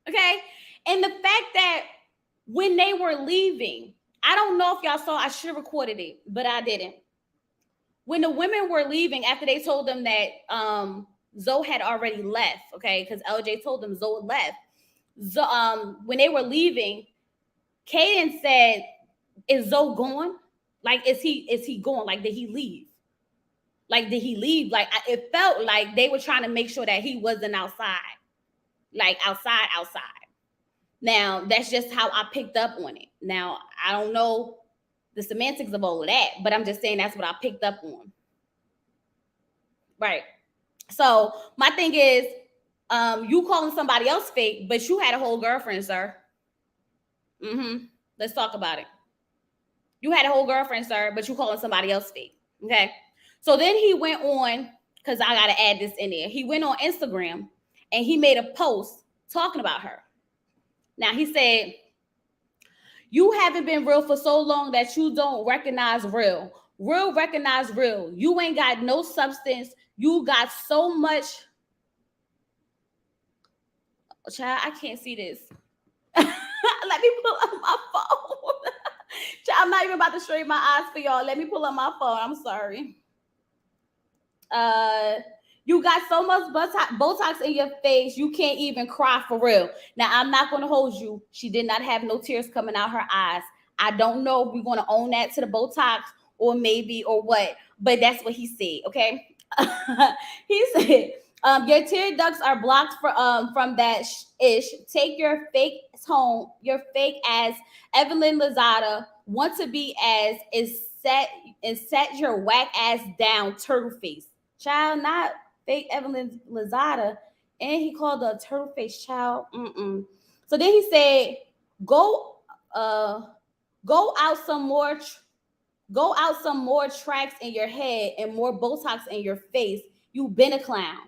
Okay? And the fact that when they were leaving, I don't know if y'all saw, I should have recorded it, but I didn't. When the women were leaving, after they told them that Zoe had already left, okay, because LJ told them Zoe left. When they were leaving, Kaden said, is Zoe gone? Like, is he gone? Like, did he leave? Like, did he leave? Like, it felt like they were trying to make sure that he wasn't outside. Like, outside. Now, that's just how I picked up on it. Now, I don't know the semantics of all of that, but I'm just saying that's what I picked up on. Right. So, my thing is, you calling somebody else fake, but you had a whole girlfriend, sir. Let's talk about it. You had a whole girlfriend, sir, but you calling somebody else fake. Okay. So then he went on, because I got to add this in there. He went on Instagram and he made a post talking about her. Now, he said, you haven't been real for so long that you don't recognize real. Real recognize real. You ain't got no substance. You got so much. Oh, child, I can't see this. Let me pull up my phone. Child, I'm not even about to straighten my eyes for y'all. Let me pull up my phone. I'm sorry. You got so much Botox in your face, you can't even cry for real. Now, I'm not going to hold you. She did not have no tears coming out her eyes. I don't know if we're going to own that to the Botox or maybe or what, but that's what he said, okay? He said, your tear ducts are blocked from that ish. Take your fake tone, your fake ass Evelyn Lozada want to be as is set your whack ass down, turtle face. Child, not fake Evelyn Lozada. And he called her a turtle face child. Mm-mm. So then he said, go uh go out some more go out some more tracks in your head and more Botox in your face. You been a clown.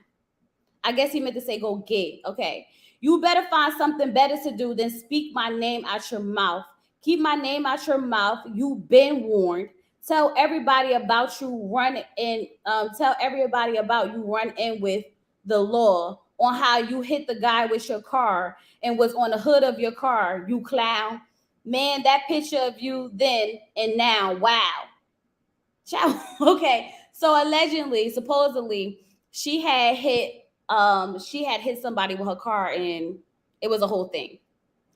I guess he meant to say go get. Okay. You better find something better to do than speak my name out your mouth. Keep my name out your mouth. You've been warned. Tell everybody about you run in. Tell everybody about you run in with the law on how you hit the guy with your car and was on the hood of your car. You clown. Man, that picture of you then and now. Wow. Ciao. Okay. So allegedly, supposedly, she had hit somebody with her car and it was a whole thing.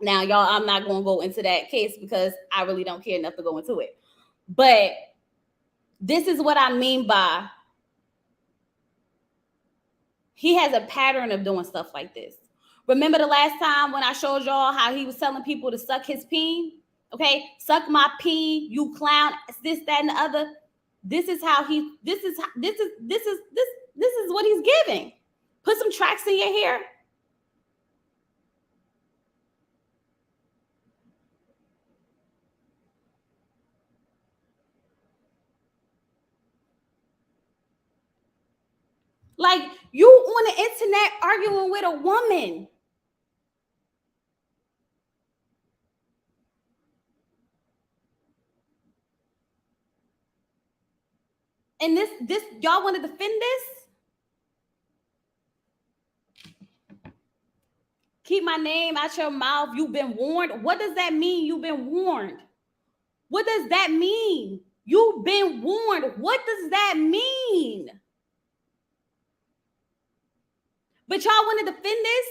Now, y'all, I'm not gonna go into that case because I really don't care enough to go into it. But this is what I mean by he has a pattern of doing stuff like this. Remember the last time when I showed y'all how he was telling people to suck his peen? Okay, suck my peen, you clown, this, that, and the other. This is how he this is what he's giving. Put some tracks in your hair. Like you on the internet arguing with a woman. And this y'all want to defend this? Keep my name out your mouth. You've been warned. What does that mean? You've been warned. What does that mean? You've been warned. What does that mean? But y'all want to defend this?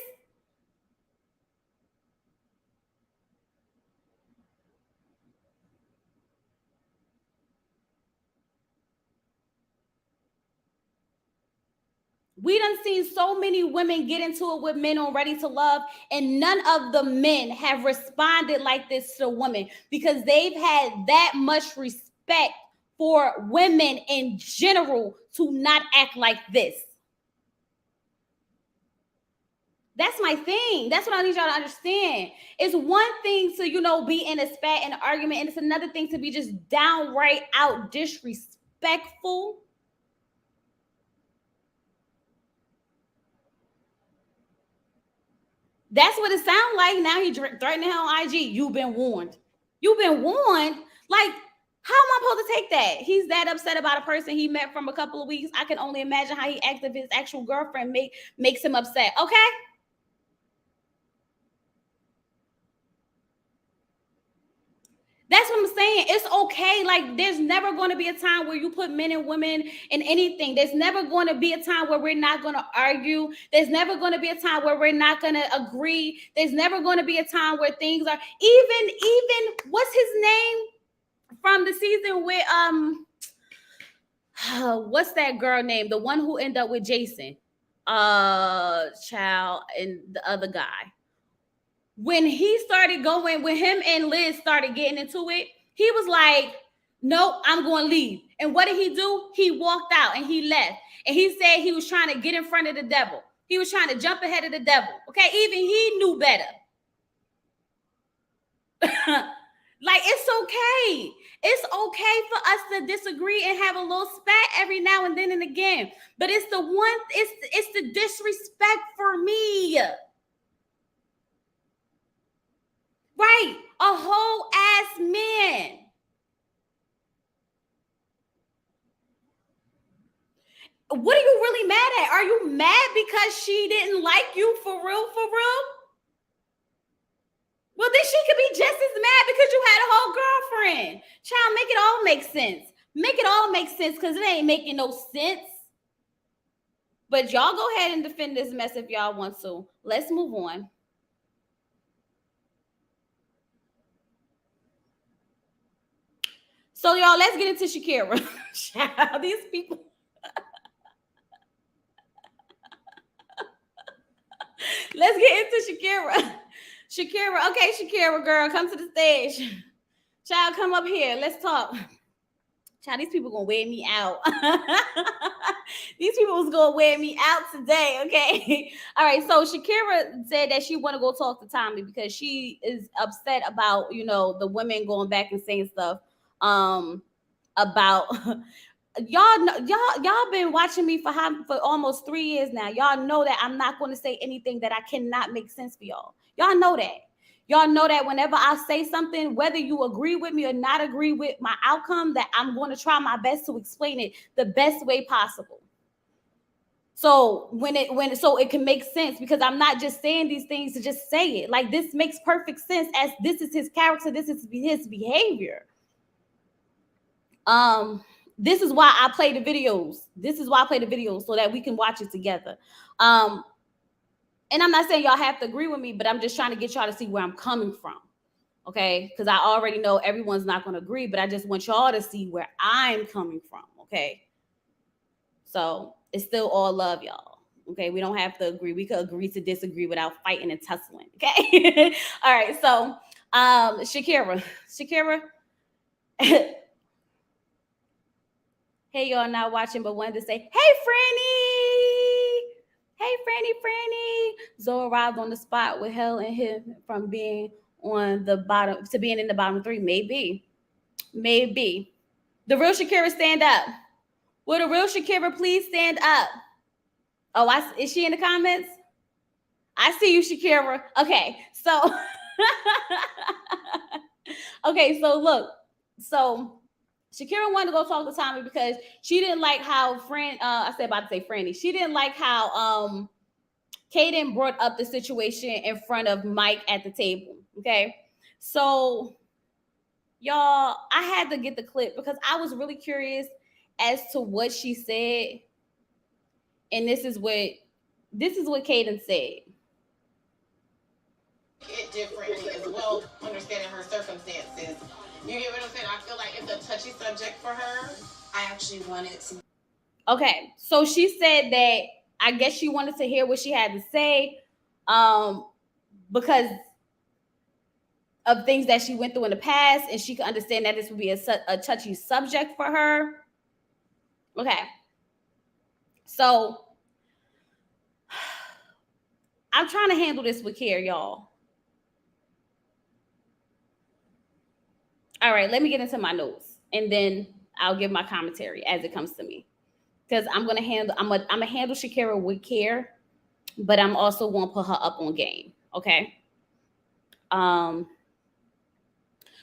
We done seen so many women get into it with men on Ready to Love, and none of the men have responded like this to women because they've had that much respect for women in general to not act like this. That's my thing. That's what I need y'all to understand. It's one thing to, be in a spat in an argument, and it's another thing to be just downright out disrespectful. That's what it sounds like. Now he threatening her on IG. You've been warned. You've been warned? Like, how am I supposed to take that? He's that upset about a person he met from a couple of weeks. I can only imagine how he acts if his actual girlfriend makes him upset. Okay? That's what I'm saying. It's okay. Like, there's never going to be a time where you put men and women in anything. There's never going to be a time where we're not going to argue. There's never going to be a time where we're not going to agree. There's never going to be a time where things are even what's his name from the season with what's that girl name? The one who ended up with Jason, child, and the other guy. When he started going, when him and Liz started getting into it, he was like, nope, I'm going to leave. And what did he do? He walked out and he left. And he said he was trying to get in front of the devil. He was trying to jump ahead of the devil. Okay, even he knew better. Like, it's okay. It's okay for us to disagree and have a little spat every now and then and again. But it's the disrespect for me. Right, a whole ass man. What are you really mad at? Are you mad because she didn't like you for real, for real? Well, then she could be just as mad because you had a whole girlfriend. Child, make it all make sense. Make it all make sense because it ain't making no sense. But y'all go ahead and defend this mess if y'all want to. Let's move on. So, y'all, let's get into Shakira. Child, these people. Let's get into Shakira. Shakira. Okay, Shakira, girl, come to the stage. Child, come up here. Let's talk. Child, these people gonna wear me out. These people was gonna wear me out today. Okay. All right. So Shakira said that she want to go talk to Tommy because she is upset about the women going back and saying stuff about y'all been watching me for almost 3 years now. Y'all know that I'm not going to say anything that I cannot make sense for y'all. Y'all know that. Y'all know that whenever I say something, whether you agree with me or not agree with my outcome, that I'm going to try my best to explain it the best way possible. So so it can make sense, because I'm not just saying these things to just say it. Like, this makes perfect sense, as this is his character, this is his behavior. This is why I play the videos. This is why I play the videos, so that we can watch it together. And I'm not saying y'all have to agree with me, but I'm just trying to get y'all to see where I'm coming from. Okay? Because I already know everyone's not going to agree, but I just want y'all to see where I'm coming from. Okay? So it's still all love, y'all. Okay? We don't have to agree. We could agree to disagree without fighting and tussling. Okay? All right. So Shakira. Hey, y'all not watching, but wanted to say, hey, Franny. Hey, Franny. Zoe arrived on the spot with hell and him from being on the bottom to being in the bottom three. Maybe. The real Shakira, stand up. Will the real Shakira please stand up? Oh, is she in the comments? I see you, Shakira. Okay, so okay, so look, so Shakira wanted to go talk to Tommy because she didn't like how She didn't like how Kaden brought up the situation in front of Mike at the table. Okay, so y'all, I had to get the clip because I was really curious as to what she said, and this is what Kaden said. It differently as well, understanding her circumstances. You get what I'm saying? I feel like it's a touchy subject for her. I actually wanted to. Okay, so she said that I guess she wanted to hear what she had to say, because of things that she went through in the past, and she could understand that this would be a touchy subject for her. Okay, so I'm trying to handle this with care, y'all. All right, let me get into my notes, and then I'll give my commentary as it comes to me, because I'm gonna handle Shakira with care, but I'm also gonna put her up on game. Okay.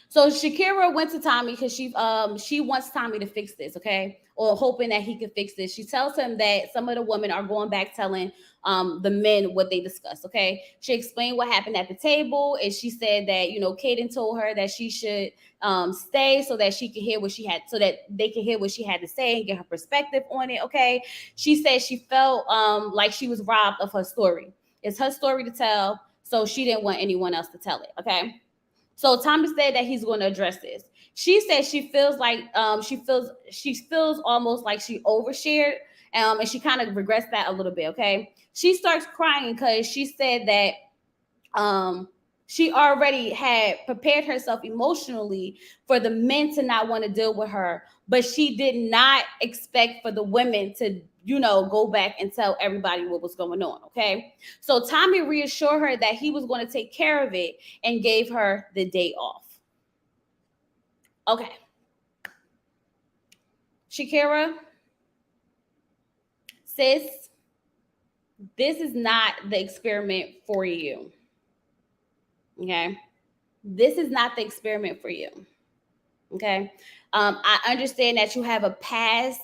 So Shakira went to Tommy because she wants Tommy to fix this, okay, or hoping that he could fix this. She tells him that some of the women are going back telling the men what they discussed, okay. She explained what happened at the table, and she said that Kaden told her that she should stay so that she could hear what she had, so that they could hear what she had to say and get her perspective on it, okay. She said she felt like she was robbed of her story. It's her story to tell, so she didn't want anyone else to tell it, okay. So Tommy said that he's going to address this. She said she feels like she feels almost like she overshared, and she kind of regrets that a little bit. Okay, she starts crying because she said that she already had prepared herself emotionally for the men to not want to deal with her, but she did not expect for the women to go back and tell everybody what was going on. Okay, so Tommy reassured her that he was going to take care of it and gave her the day off. Okay, Shakira, sis, this is not the experiment for you. Okay, this is not the experiment for you. Okay, I understand that you have a past,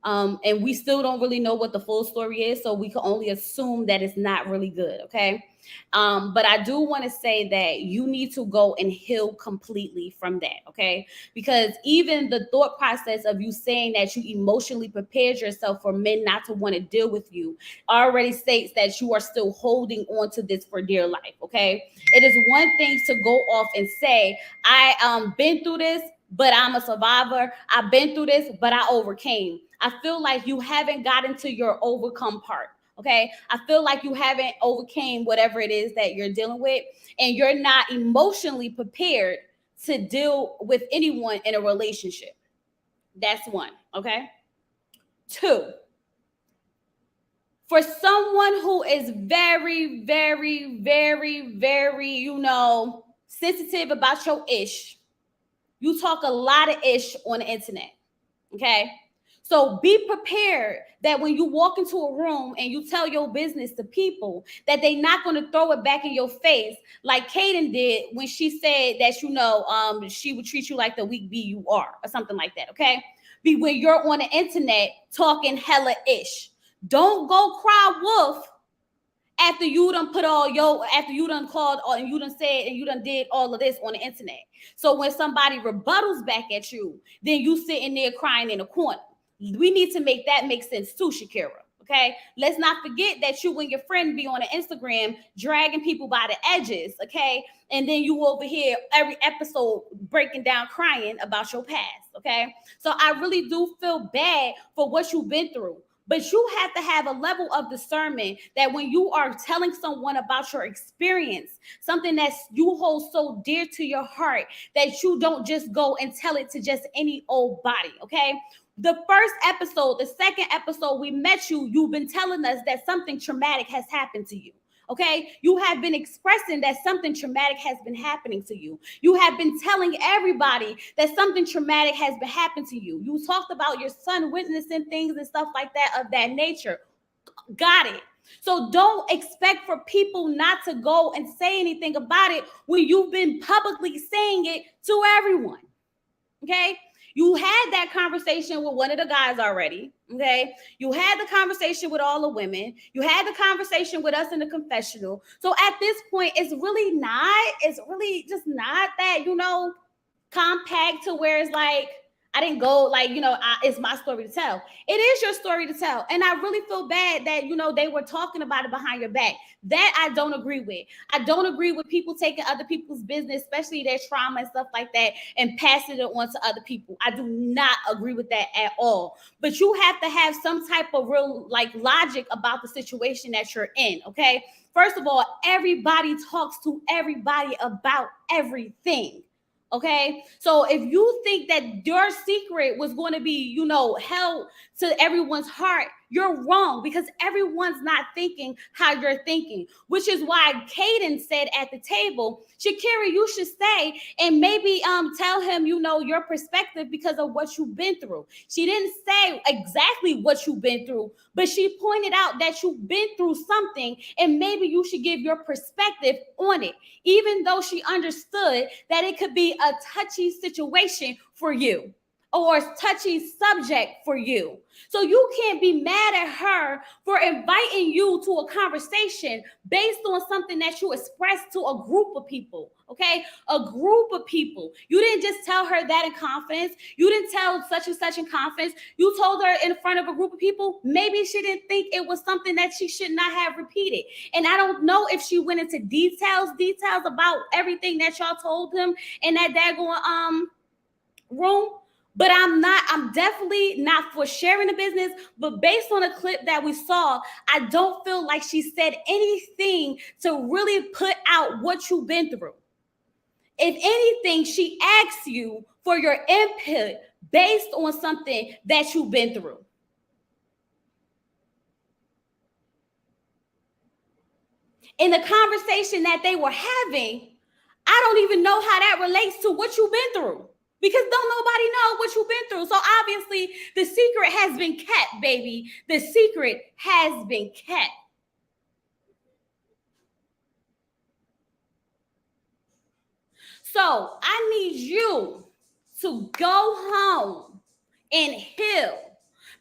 and we still don't really know what the full story is, so we can only assume that it's not really good. Okay, but I do want to say that you need to go and heal completely from that. Okay, because even the thought process of you saying that you emotionally prepared yourself for men not to want to deal with you already states that you are still holding on to this for dear life. Okay, it is one thing to go off and say, I been through this, but I'm a survivor. I've been through this, but I overcame. I feel like you haven't gotten to your overcome part. Okay, I feel like you haven't overcame whatever it is that you're dealing with, and you're not emotionally prepared to deal with anyone in a relationship. That's one, okay? Two, for someone who is very, very, very, very, sensitive about your ish, you talk a lot of ish on the internet, okay? So be prepared that when you walk into a room and you tell your business to people, that they're not going to throw it back in your face like Kaden did when she said that, she would treat you like the weak bee you are, or something like that, okay? Be when you're on the internet talking hella ish. Don't go cry wolf after you done after you done called and you done said and you done did all of this on the internet. So when somebody rebuttals back at you, then you sitting there crying in a corner. We need to make that make sense too, Shakira. Okay, let's not forget that you and your friend be on the Instagram dragging people by the edges. Okay, and then you over here every episode breaking down crying about your past. Okay, so I really do feel bad for what you've been through. But you have to have a level of discernment that when you are telling someone about your experience, something that you hold so dear to your heart, that you don't just go and tell it to just any old body, okay? The first episode, the second episode we met you, you've been telling us that something traumatic has happened to you. Okay, you have been expressing that something traumatic has been happening to you. You have been telling everybody that something traumatic has been happening to you. You talked about your son witnessing things and stuff like that of that nature. Got it. So don't expect for people not to go and say anything about it when you've been publicly saying it to everyone. Okay, you had that conversation with one of the guys already. Okay, you had the conversation with all the women. You had the conversation with us in the confessional. So at this point, it's really just not that, compact to where it's like, I didn't go, like, it's my story to tell. It is your story to tell. And I really feel bad that, they were talking about it behind your back. That I don't agree with. I don't agree with people taking other people's business, especially their trauma and stuff like that, and passing it on to other people. I do not agree with that at all. But you have to have some type of real, logic about the situation that you're in, okay? First of all, everybody talks to everybody about everything. Okay, so if you think that your secret was going to be, held to everyone's heart, you're wrong, because everyone's not thinking how you're thinking, which is why Kaden said at the table, Shakira, you should stay and maybe tell him, your perspective because of what you've been through. She didn't say exactly what you've been through, but she pointed out that you've been through something and maybe you should give your perspective on it, even though she understood that it could be a touchy situation for you or a touchy subject for you. So you can't be mad at her for inviting you to a conversation based on something that you expressed to a group of people, okay? A group of people. You didn't just tell her that in confidence. You didn't tell such and such in confidence. You told her in front of a group of people. Maybe she didn't think it was something that she should not have repeated. And I don't know if she went into details about everything that y'all told him in that daggone room. But I'm definitely not for sharing the business. But based on a clip that we saw, I don't feel like she said anything to really put out what you've been through. If anything, she asks you for your input based on something that you've been through. In the conversation that they were having, I don't even know how that relates to what you've been through. Because don't nobody know what you've been through. So obviously the secret has been kept, baby. The secret has been kept. So I need you to go home and heal.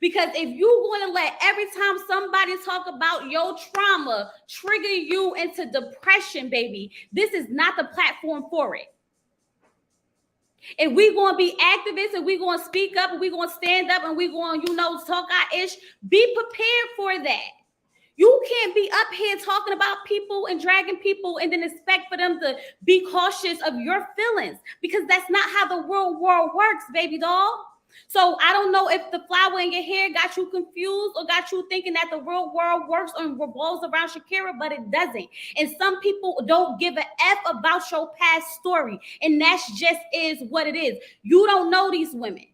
Because if you're going to let every time somebody talk about your trauma trigger you into depression, baby, this is not the platform for it. If we going to be activists and we going to speak up and we going to stand up and we going to, talk our ish, be prepared for that. You can't be up here talking about people and dragging people and then expect for them to be cautious of your feelings, because that's not how the real world works, baby doll. So I don't know if the flower in your hair got you confused or got you thinking that the real world works and revolves around Shakira, but it doesn't. And some people don't give a F about your past story. And that's just is what it is. You don't know these women.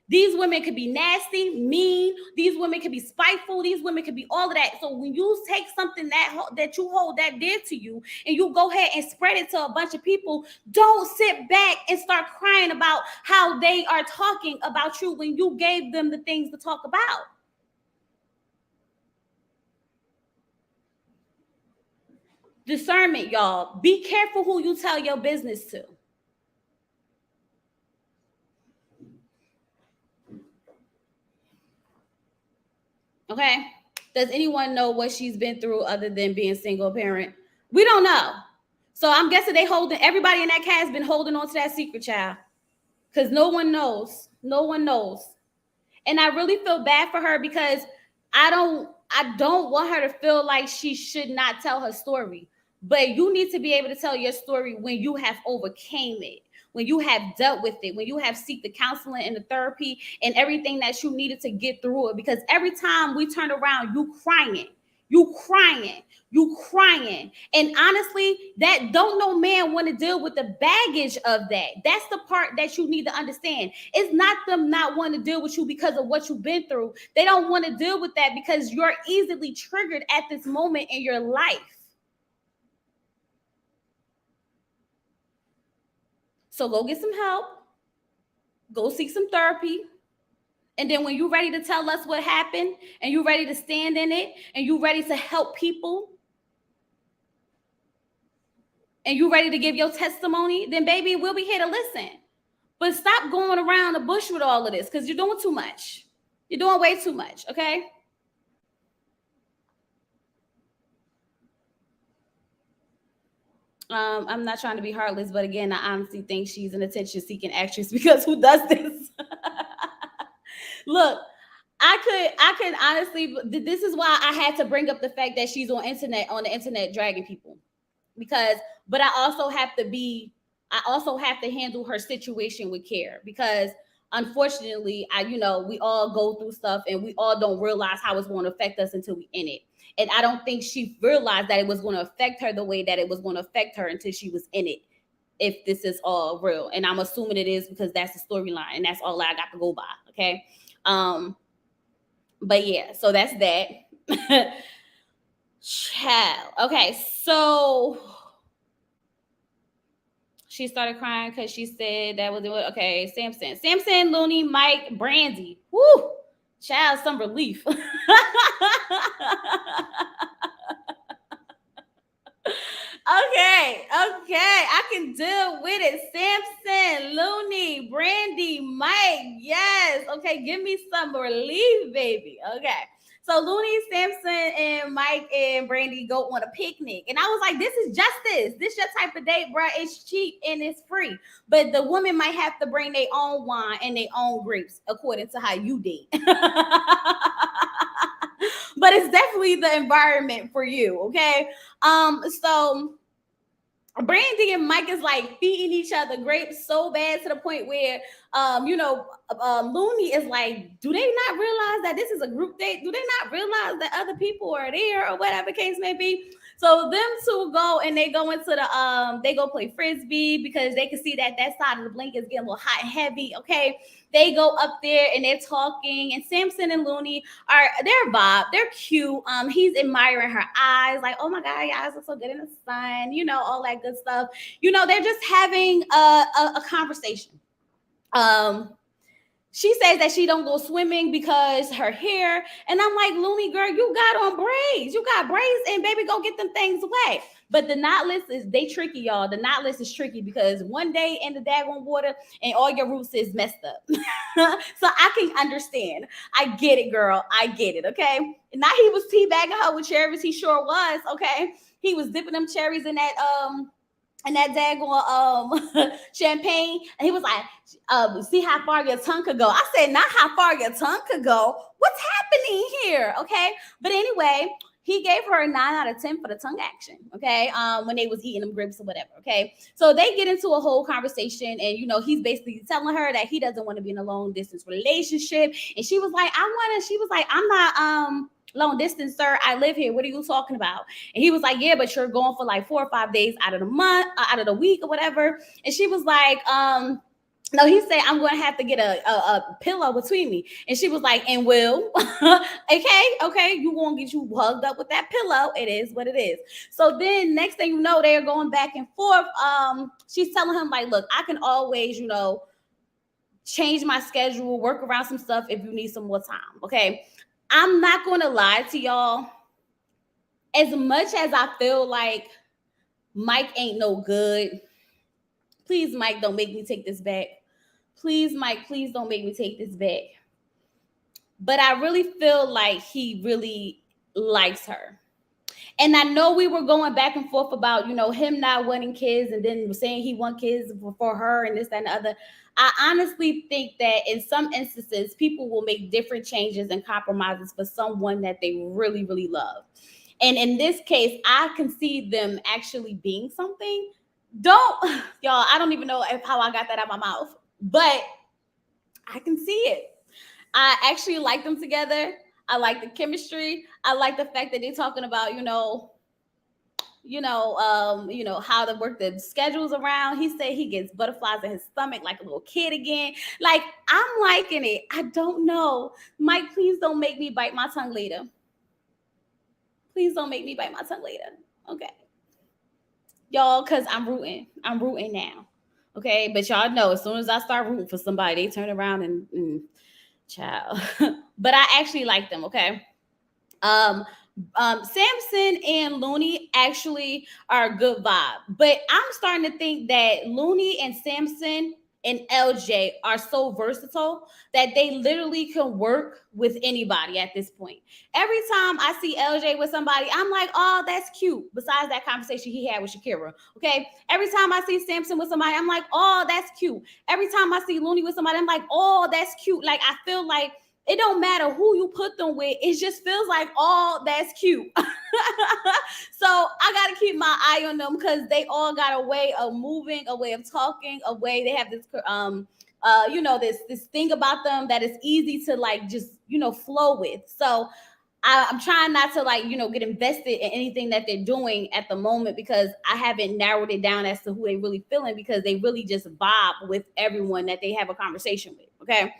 These women could be nasty, mean. These women could be spiteful. These women could be all of that. So when you take something that you hold that dear to you and you go ahead and spread it to a bunch of people, don't sit back and start crying about how they are talking about you when you gave them the things to talk about. Discernment, y'all. Be careful who you tell your business to. Okay. Does anyone know what she's been through other than being single parent? We don't know. So I'm guessing everybody in that cast been holding on to that secret, child. Because no one knows. No one knows. And I really feel bad for her because I don't want her to feel like she should not tell her story. But you need to be able to tell your story when you have overcame it, when you have dealt with it, when you have seeked the counseling and the therapy and everything that you needed to get through it. Because every time we turn around, you crying. And honestly, that don't no man want to deal with the baggage of that. That's the part that you need to understand. It's not them not wanting to deal with you because of what you've been through. They don't want to deal with that because you're easily triggered at this moment in your life. So go get some help. Go seek some therapy. And then when you're ready to tell us what happened and you're ready to stand in it and you're ready to help people and you're ready to give your testimony, then baby, we'll be here to listen. But stop going around the bush with all of this because you're doing too much. You're doing way too much, okay? I'm not trying to be heartless, but again, I honestly think she's an attention-seeking actress because who does this? Look, I could honestly, this is why I had to bring up the fact that she's on the internet dragging people. But I also have to handle her situation with care because unfortunately, we all go through stuff and we all don't realize how it's going to affect us until we in it. And I don't think she realized that it was going to affect her the way that it was going to affect her until she was in it. If this is all real, and I'm assuming it is because that's the storyline and that's all I got to go by. Okay. But yeah, so that's that. Child. Okay, so she started crying because she said that was okay. Samson, Looney, Mike, Brandy. Woo, child, some relief. Okay, I can deal with it. Samson, Looney, Brandy, Mike, yes. Okay, give me some relief, baby. Okay. So Looney, Samson, and Mike and Brandy go on a picnic. And I was like, this is justice. This your type of date, bro. It's cheap and it's free. But the woman might have to bring their own wine and their own grapes according to how you date. But it's definitely the environment for you, okay? So Brandy and Mike is like feeding each other grapes so bad to the point where, Looney is like, do they not realize that this is a group date? Do they not realize that other people are there or whatever case may be? So them two go and they go into they go play frisbee because they can see that side of the blanket is getting a little hot and heavy. Okay, they go up there and they're talking, and Samson and Looney they're vibe, they're cute. He's admiring her eyes, like, oh my god, your eyes look so good in the sun, all that good stuff. They're just having a conversation. She says that she don't go swimming because her hair. And I'm like, Looney girl, you got on braids. You got braids and baby, go get them things away. But the knotless they tricky, y'all. The knotless is tricky because one day in the daggone water and all your roots is messed up. So I can understand. I get it, girl. I get it, okay? And now he was teabagging her with cherries. He sure was, okay? He was dipping them cherries in that daggone champagne, and he was like, see how far your tongue could go. I said, not how far your tongue could go. What's happening here? Okay, but anyway, he gave her a 9 out of 10 for the tongue action. Okay, when they was eating them grapes or whatever. Okay, so they get into a whole conversation, and he's basically telling her that he doesn't want to be in a long distance relationship, and she was like, she was like, I'm not long distance, sir. I live here. What are you talking about? And he was like, yeah, but you're going for like 4 or 5 days out of the month, out of the week or whatever. And she was like, no, he said, I'm going to have to get a pillow between me. And she was like, and will, okay, you going to get you hugged up with that pillow. It is what it is. So then next thing you know, they're going back and forth. She's telling him like, look, I can always, change my schedule, work around some stuff if you need some more time. Okay. I'm not going to lie to y'all. As much as I feel like Mike ain't no good, please, Mike, don't make me take this back. Please, Mike, please don't make me take this back. But I really feel like he really likes her. And I know we were going back and forth about, him not wanting kids and then saying he want kids for her and this, that, and the other. I honestly think that in some instances, people will make different changes and compromises for someone that they really, really love. And in this case, I can see them actually being something. Y'all, I don't even know how I got that out of my mouth, but I can see it. I actually like them together. I like the chemistry. I like the fact that they're talking about, how to work the schedules around. He said he gets butterflies in his stomach like a little kid again. Like, I'm liking it. I don't know. Mike, please don't make me bite my tongue later. Please don't make me bite my tongue later. Okay. Y'all, because I'm rooting. I'm rooting now. Okay. But y'all know as soon as I start rooting for somebody, they turn around and child. But I actually like them. Okay. Samson and Looney actually are a good vibe, but I'm starting to think that Looney and Samson and LJ are so versatile that they literally can work with anybody at this point. Every time I see LJ with somebody, I'm like, oh, that's cute. Besides that conversation he had with Shakira. Okay. Every time I see Samson with somebody, I'm like, oh, that's cute. Every time I see Looney with somebody, I'm like, oh, that's cute. Like, I feel like it don't matter who you put them with. It just feels like, oh, that's cute. So I got to keep my eye on them because they all got a way of moving, a way of talking, a way they have this, this thing about them that is easy to like just, flow with. So I'm trying not to like, get invested in anything that they're doing at the moment because I haven't narrowed it down as to who they really feeling because they really just vibe with everyone that they have a conversation with. Okay.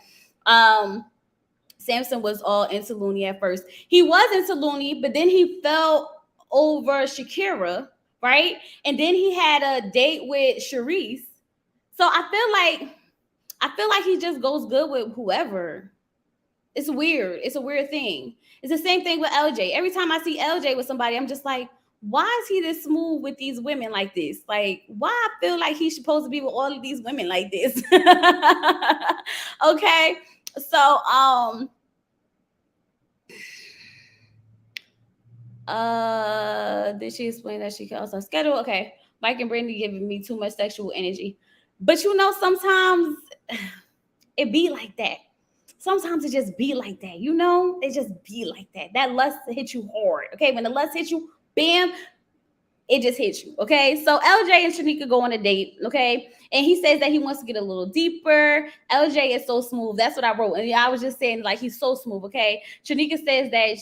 Samson was all into Looney at first. He was into Looney, but then he fell over Shakira, right? And then he had a date with Shareese. So I feel like he just goes good with whoever. It's weird. It's a weird thing. It's the same thing with LJ. Every time I see LJ with somebody, I'm just like, why is he this smooth with these women like this? Like, why I feel like he's supposed to be with all of these women like this? Okay. So, did she explain that she can also schedule? Okay. Mike and Brandy giving me too much sexual energy. But sometimes it be like that. Sometimes it just be like that, It just be like that. That lust hit you hard. Okay. When the lust hits you, bam, it just hits you. Okay. So LJ and Shanika go on a date. Okay. And he says that he wants to get a little deeper. LJ is so smooth. That's what I wrote. And I was just saying, like, he's so smooth. Okay. Shanika says that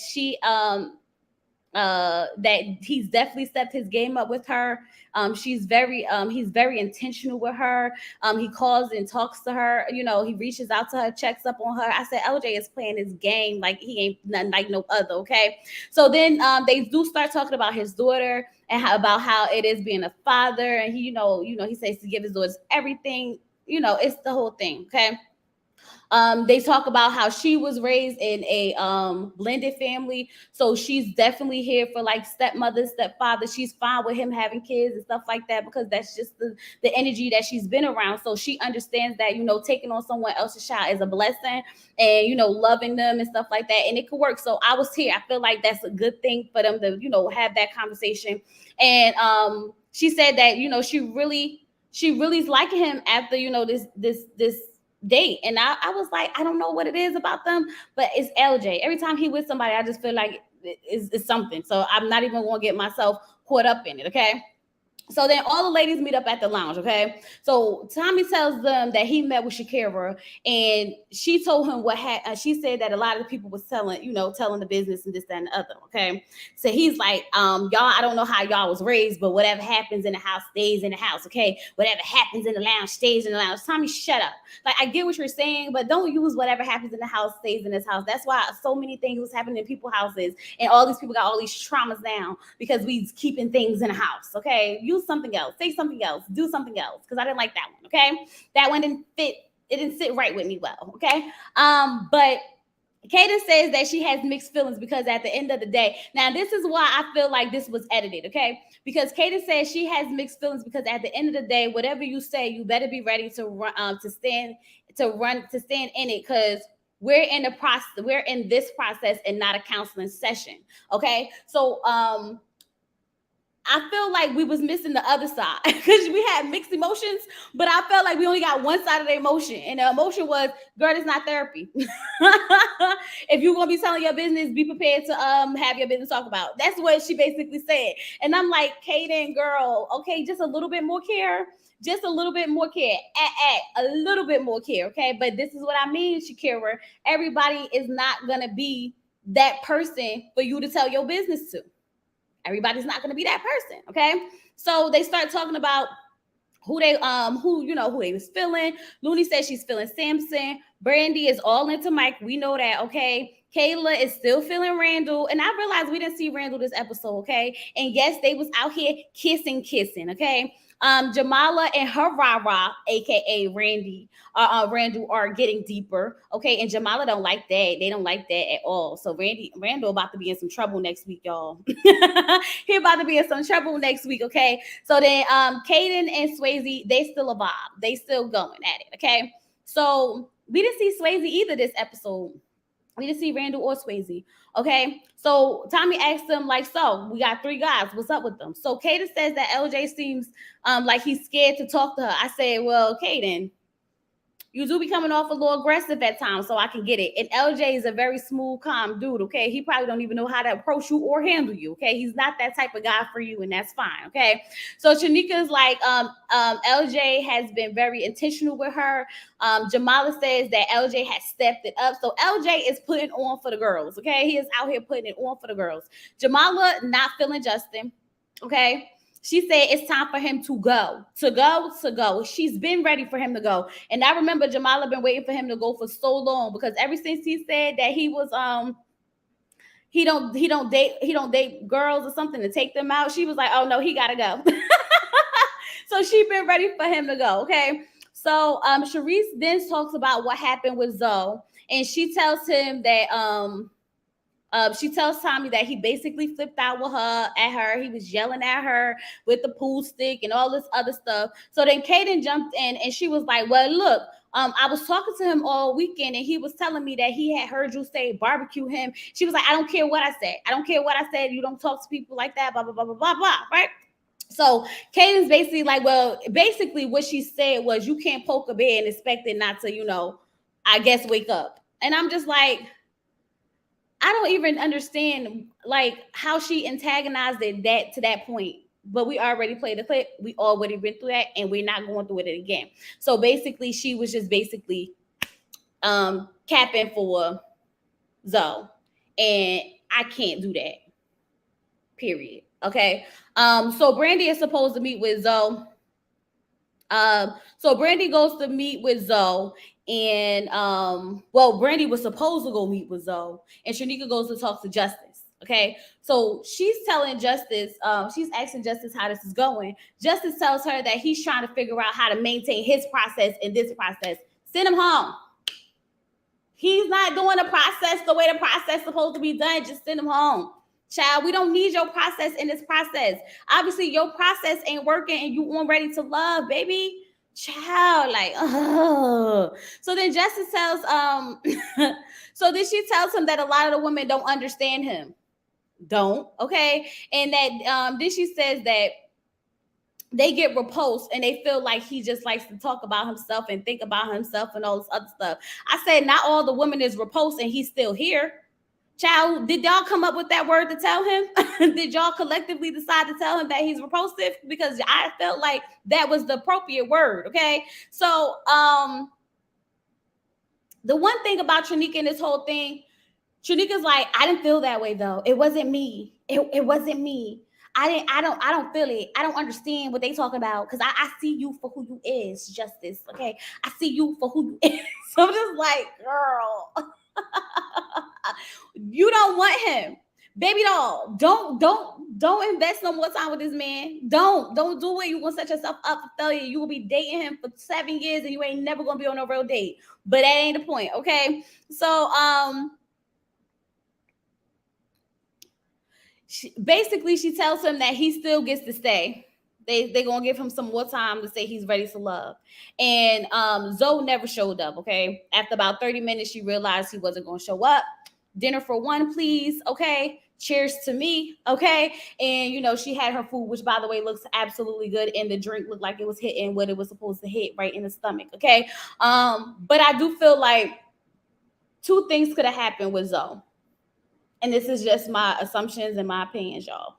that he's definitely stepped his game up with her. He's very intentional with her. He calls and talks to her. He reaches out to her, checks up on her. I said LJ is playing his game like he ain't nothing like no other. Okay, so then they do start talking about his daughter and about how it is being a father, and he he says to give his daughters everything. It's the whole thing. Okay. They talk about how she was raised in a blended family. So she's definitely here for like stepmother, stepfather. She's fine with him having kids and stuff like that because that's just the energy that she's been around. So she understands that, taking on someone else's child is a blessing and, loving them and stuff like that. And it could work. So I was here. I feel like that's a good thing for them to, have that conversation. And she said that, she really is liking him after, this date. And I was like, I don't know what it is about them, but it's LJ. Every time he with somebody, I just feel like is something. So I'm not even going to get myself caught up in it. Okay. So then all the ladies meet up at the lounge, okay? So Tommy tells them that he met with Shakira, and she told him she said that a lot of the people was telling the business and this, that, and the other, okay? So he's like, y'all, I don't know how y'all was raised, but whatever happens in the house stays in the house, okay? Whatever happens in the lounge stays in the lounge. Tommy, shut up. Like, I get what you're saying, but don't use whatever happens in the house stays in this house. That's why so many things was happening in people's houses, and all these people got all these traumas now because we keeping things in the house, okay? Use something else, say something else, do something else, because I didn't like that one, okay? That one didn't fit, it didn't sit right with me well, okay? But Kaden says that she has mixed feelings because at the end of the day, now this is why I feel like this was edited, okay? Because Kaden says she has mixed feelings because at the end of the day, whatever you say, you better be ready to run, to stand in it, because we're in the process, we're in this process and not a counseling session, okay? So I feel like we was missing the other side because we had mixed emotions, but I felt like we only got one side of the emotion. And the emotion was, girl, it's not therapy. If you're going to be telling your business, be prepared to have your business talk about. That's what she basically said. And I'm like, Kaden, girl, okay, just a little bit more care. Just a little bit more care. A little bit more care, okay? But this is what I mean, Shakira. Everybody is not going to be that person for you to tell your business to. Everybody's not going to be that person, okay? So they start talking about who they was feeling. Looney says she's feeling Samson. Brandy is all into Mike. We know that, okay? Kayla is still feeling Randall. And I realized we didn't see Randall this episode, okay? And yes, they was out here kissing, okay? Jamala and her rah-rah, aka Randall, are getting deeper. Okay, and Jamala don't like that. They don't like that at all. So Randall about to be in some trouble next week, y'all. He about to be in some trouble next week. Okay. So then Kaden and Swayze, they still a vibe. They still going at it. Okay. So we didn't see Swayze either this episode. We didn't see Randall or Swayze. Okay. So Tommy asked them, like, so we got 3 guys. What's up with them? So Kaden says that LJ seems like he's scared to talk to her. I said, well, Kaden, you do be coming off a little aggressive at times, so I can get it. And LJ is a very smooth, calm dude, okay? He probably don't even know how to approach you or handle you, okay? He's not that type of guy for you, and that's fine, okay? So Shanika is like, LJ has been very intentional with her. Jamala says that LJ has stepped it up. So LJ is putting on for the girls, okay? He is out here putting it on for the girls. Jamala not feeling Justin, okay? She said it's time for him to go. She's been ready for him to go. And I remember Jamala been waiting for him to go for so long, because ever since he said that he was he don't date girls or something to take them out, she was like, oh no, he gotta go. So she been ready for him to go. Okay. So Shareese then talks about what happened with Zoe, and she tells him that she tells Tommy that he basically flipped out with her. He was yelling at her with the pool stick and all this other stuff. So then Kaden jumped in and she was like, well, look, I was talking to him all weekend and he was telling me that he had heard you say barbecue him. She was like, I don't care what I said. I don't care what I said. You don't talk to people like that, blah, blah, blah, blah, blah, blah, right? So Kaden's basically like, well, basically what she said was, you can't poke a bear and expect it not to, I guess, wake up. And I'm just like, I don't even understand like how she antagonized it to that point. But we already played the clip. We already went through that, and we're not going through it again. So basically, she was just basically capping for Zoe, and I can't do that. Period. Okay. So Brandy is supposed to meet with Zoe. So Brandy goes to meet with Zoe, and Brandy was supposed to go meet with Zoe, and Shanika goes to talk to Justice. Okay, so she's telling Justice, she's asking Justice how this is going. Justice tells her that he's trying to figure out how to maintain his process in this process. Send him home. He's not doing the process the way the process is supposed to be done. Just send him home. Child, we don't need your process in this process. Obviously, your process ain't working and you weren't ready to love, baby. Child, like, oh. So then Justice tells, so then she tells him that a lot of the women don't understand him. Don't, okay? And that then she says that they get repulsed and they feel like he just likes to talk about himself and think about himself and all this other stuff. I said, not all the women is repulsed and he's still here. Child, did y'all come up with that word to tell him? Did y'all collectively decide to tell him that he's repulsive? Because I felt like that was the appropriate word. Okay. So the one thing about Tranika and this whole thing, Trinika's like, I didn't feel that way though. It wasn't me. It wasn't me. I don't feel it. I don't understand what they talking about. Cause I see you for who you is, Justice. Okay. I see you for who you is. So I'm just like, girl, you don't want him. Baby doll, don't invest no more time with this man. Don't do it. You gonna set yourself up for failure. You will be dating him for 7 years and you ain't never gonna be on a real date. But that ain't the point, okay? So basically she tells him that he still gets to stay. They gonna give him some more time to say he's ready to love. And Zoe never showed up. Okay, after about 30 minutes, she realized he wasn't gonna show up. Dinner for one, please. Okay, cheers to me. Okay, and she had her food, which by the way looks absolutely good, and the drink looked like it was hitting what it was supposed to hit, right in the stomach. Okay, but I do feel like two things could have happened with Zoe. And this is just my assumptions and my opinions, y'all.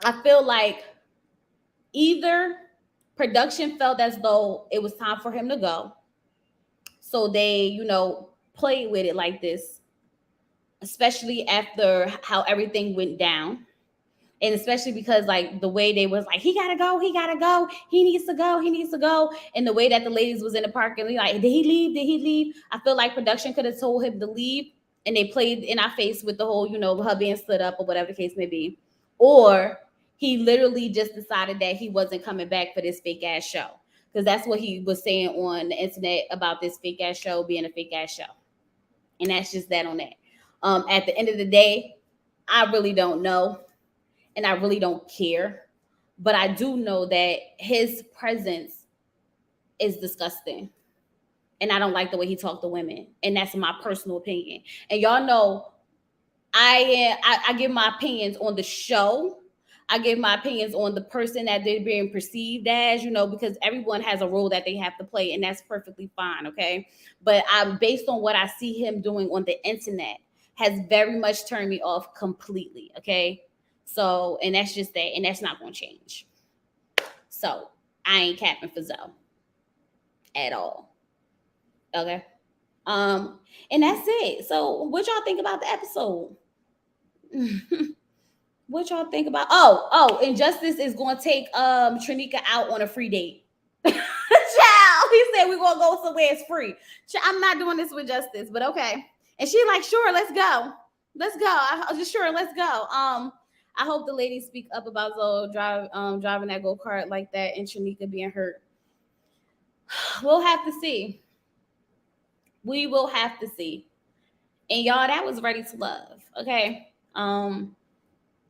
I feel like either production felt as though it was time for him to go. So they, played with it like this, especially after how everything went down. And especially because like the way they was like, he gotta go, he needs to go, he needs to go. And the way that the ladies was in the park and like, did he leave? Did he leave? I feel like production could have told him to leave. And they played in our face with the whole, her being stood up or whatever the case may be. Or he literally just decided that he wasn't coming back for this fake ass show. Because that's what he was saying on the internet about this fake ass show being a fake ass show. And that's just that on that. At the end of the day, I really don't know. And I really don't care. But I do know that his presence is disgusting. And I don't like the way he talked to women. And that's my personal opinion. And y'all know I give my opinions on the show. I give my opinions on the person that they're being perceived as, because everyone has a role that they have to play, and that's perfectly fine, okay? But based on what I see him doing on the internet has very much turned me off completely, okay? So, and that's just that, and that's not going to change. So, I ain't capping for Zoe at all, okay? And that's it. So, what y'all think about the episode? What y'all think about? And Justice is going to take Tranika out on a free date. Child, he said we're going to go somewhere it's free. I'm not doing this with Justice, but okay. And she like, sure, let's go. Let's go. I just sure, let's go. I hope the ladies speak up about Zoe driving that go-kart like that and Tranika being hurt. We'll have to see. We will have to see. And y'all, that was Ready to Love. Okay.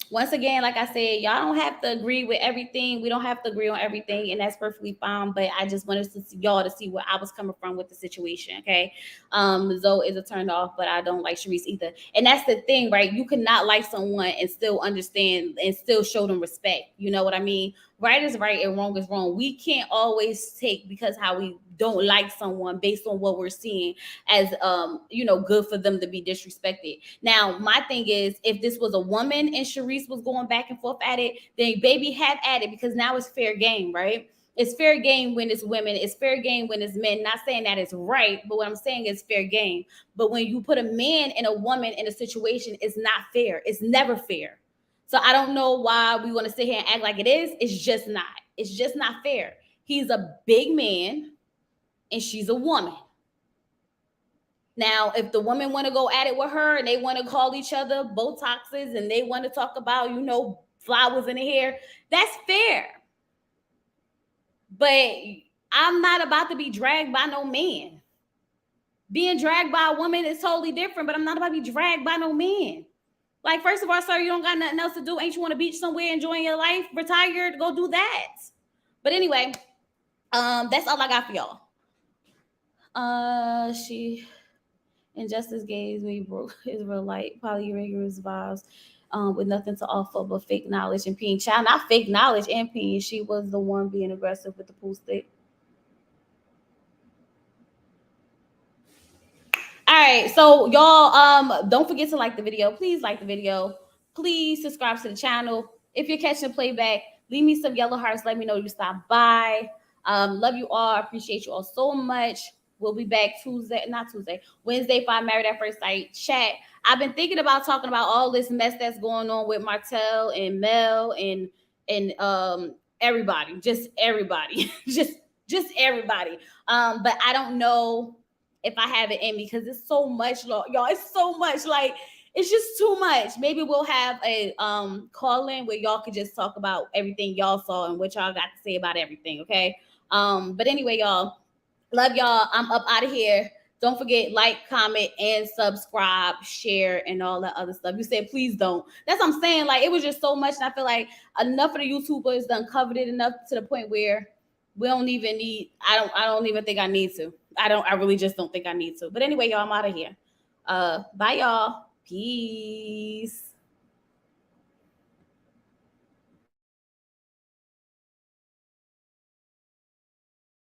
Once again, like I said, y'all don't have to agree with everything. We don't have to agree on everything, and that's perfectly fine. But I just wanted to see y'all to see where I was coming from with the situation. Okay. Zoe is a turn off, but I don't like Shareese either. And that's the thing, right? You cannot like someone and still understand and still show them respect. You know what I mean? Right is right and wrong is wrong. We can't always take because how we don't like someone based on what we're seeing as good for them to be disrespected. Now, my thing is, if this was a woman and Shareese was going back and forth at it, then baby have at it, because now it's fair game, right? It's fair game when it's women. It's fair game when it's men. Not saying that it's right, but what I'm saying is fair game. But when you put a man and a woman in a situation, it's not fair. It's never fair. So I don't know why we want to sit here and act like it is. It's just not. It's just not fair. He's a big man and she's a woman. Now, if the women want to go at it with her and they want to call each other Botoxes and they want to talk about, flowers in the hair, that's fair. But I'm not about to be dragged by no man. Being dragged by a woman is totally different, but I'm not about to be dragged by no man. Like, first of all, sir, you don't got nothing else to do. Ain't you on a beach somewhere enjoying your life? Retired, go do that. But anyway, that's all I got for y'all. She Injustice gave me broke Israelite polyrigorous vibes with nothing to offer but fake knowledge and peeing. Child, not fake knowledge and peeing. She was the one being aggressive with the pool stick. All right. So y'all, don't forget to like the video. Please like the video. Please subscribe to the channel. If you're catching playback, leave me some yellow hearts. Let me know you stopped by. Love you all. Appreciate you all so much. We'll be back Wednesday for our Married at First Sight chat. I've been thinking about talking about all this mess that's going on with Martell and Mel and everybody, just everybody, just everybody. But I don't know if I have it in me because it's so much, y'all. It's so much. Like it's just too much. Maybe we'll have a call in where y'all could just talk about everything y'all saw and what y'all got to say about everything. Okay. But anyway, y'all, love y'all. I'm up out of here. Don't forget, like, comment, and subscribe, share, and all that other stuff. You said please don't. That's what I'm saying. Like it was just so much, and I feel like enough of the YouTubers done covered it enough to the point where we don't even need. I don't even think I need to. I really just don't think I need to. But anyway, y'all, I'm out of here. Bye y'all. Peace.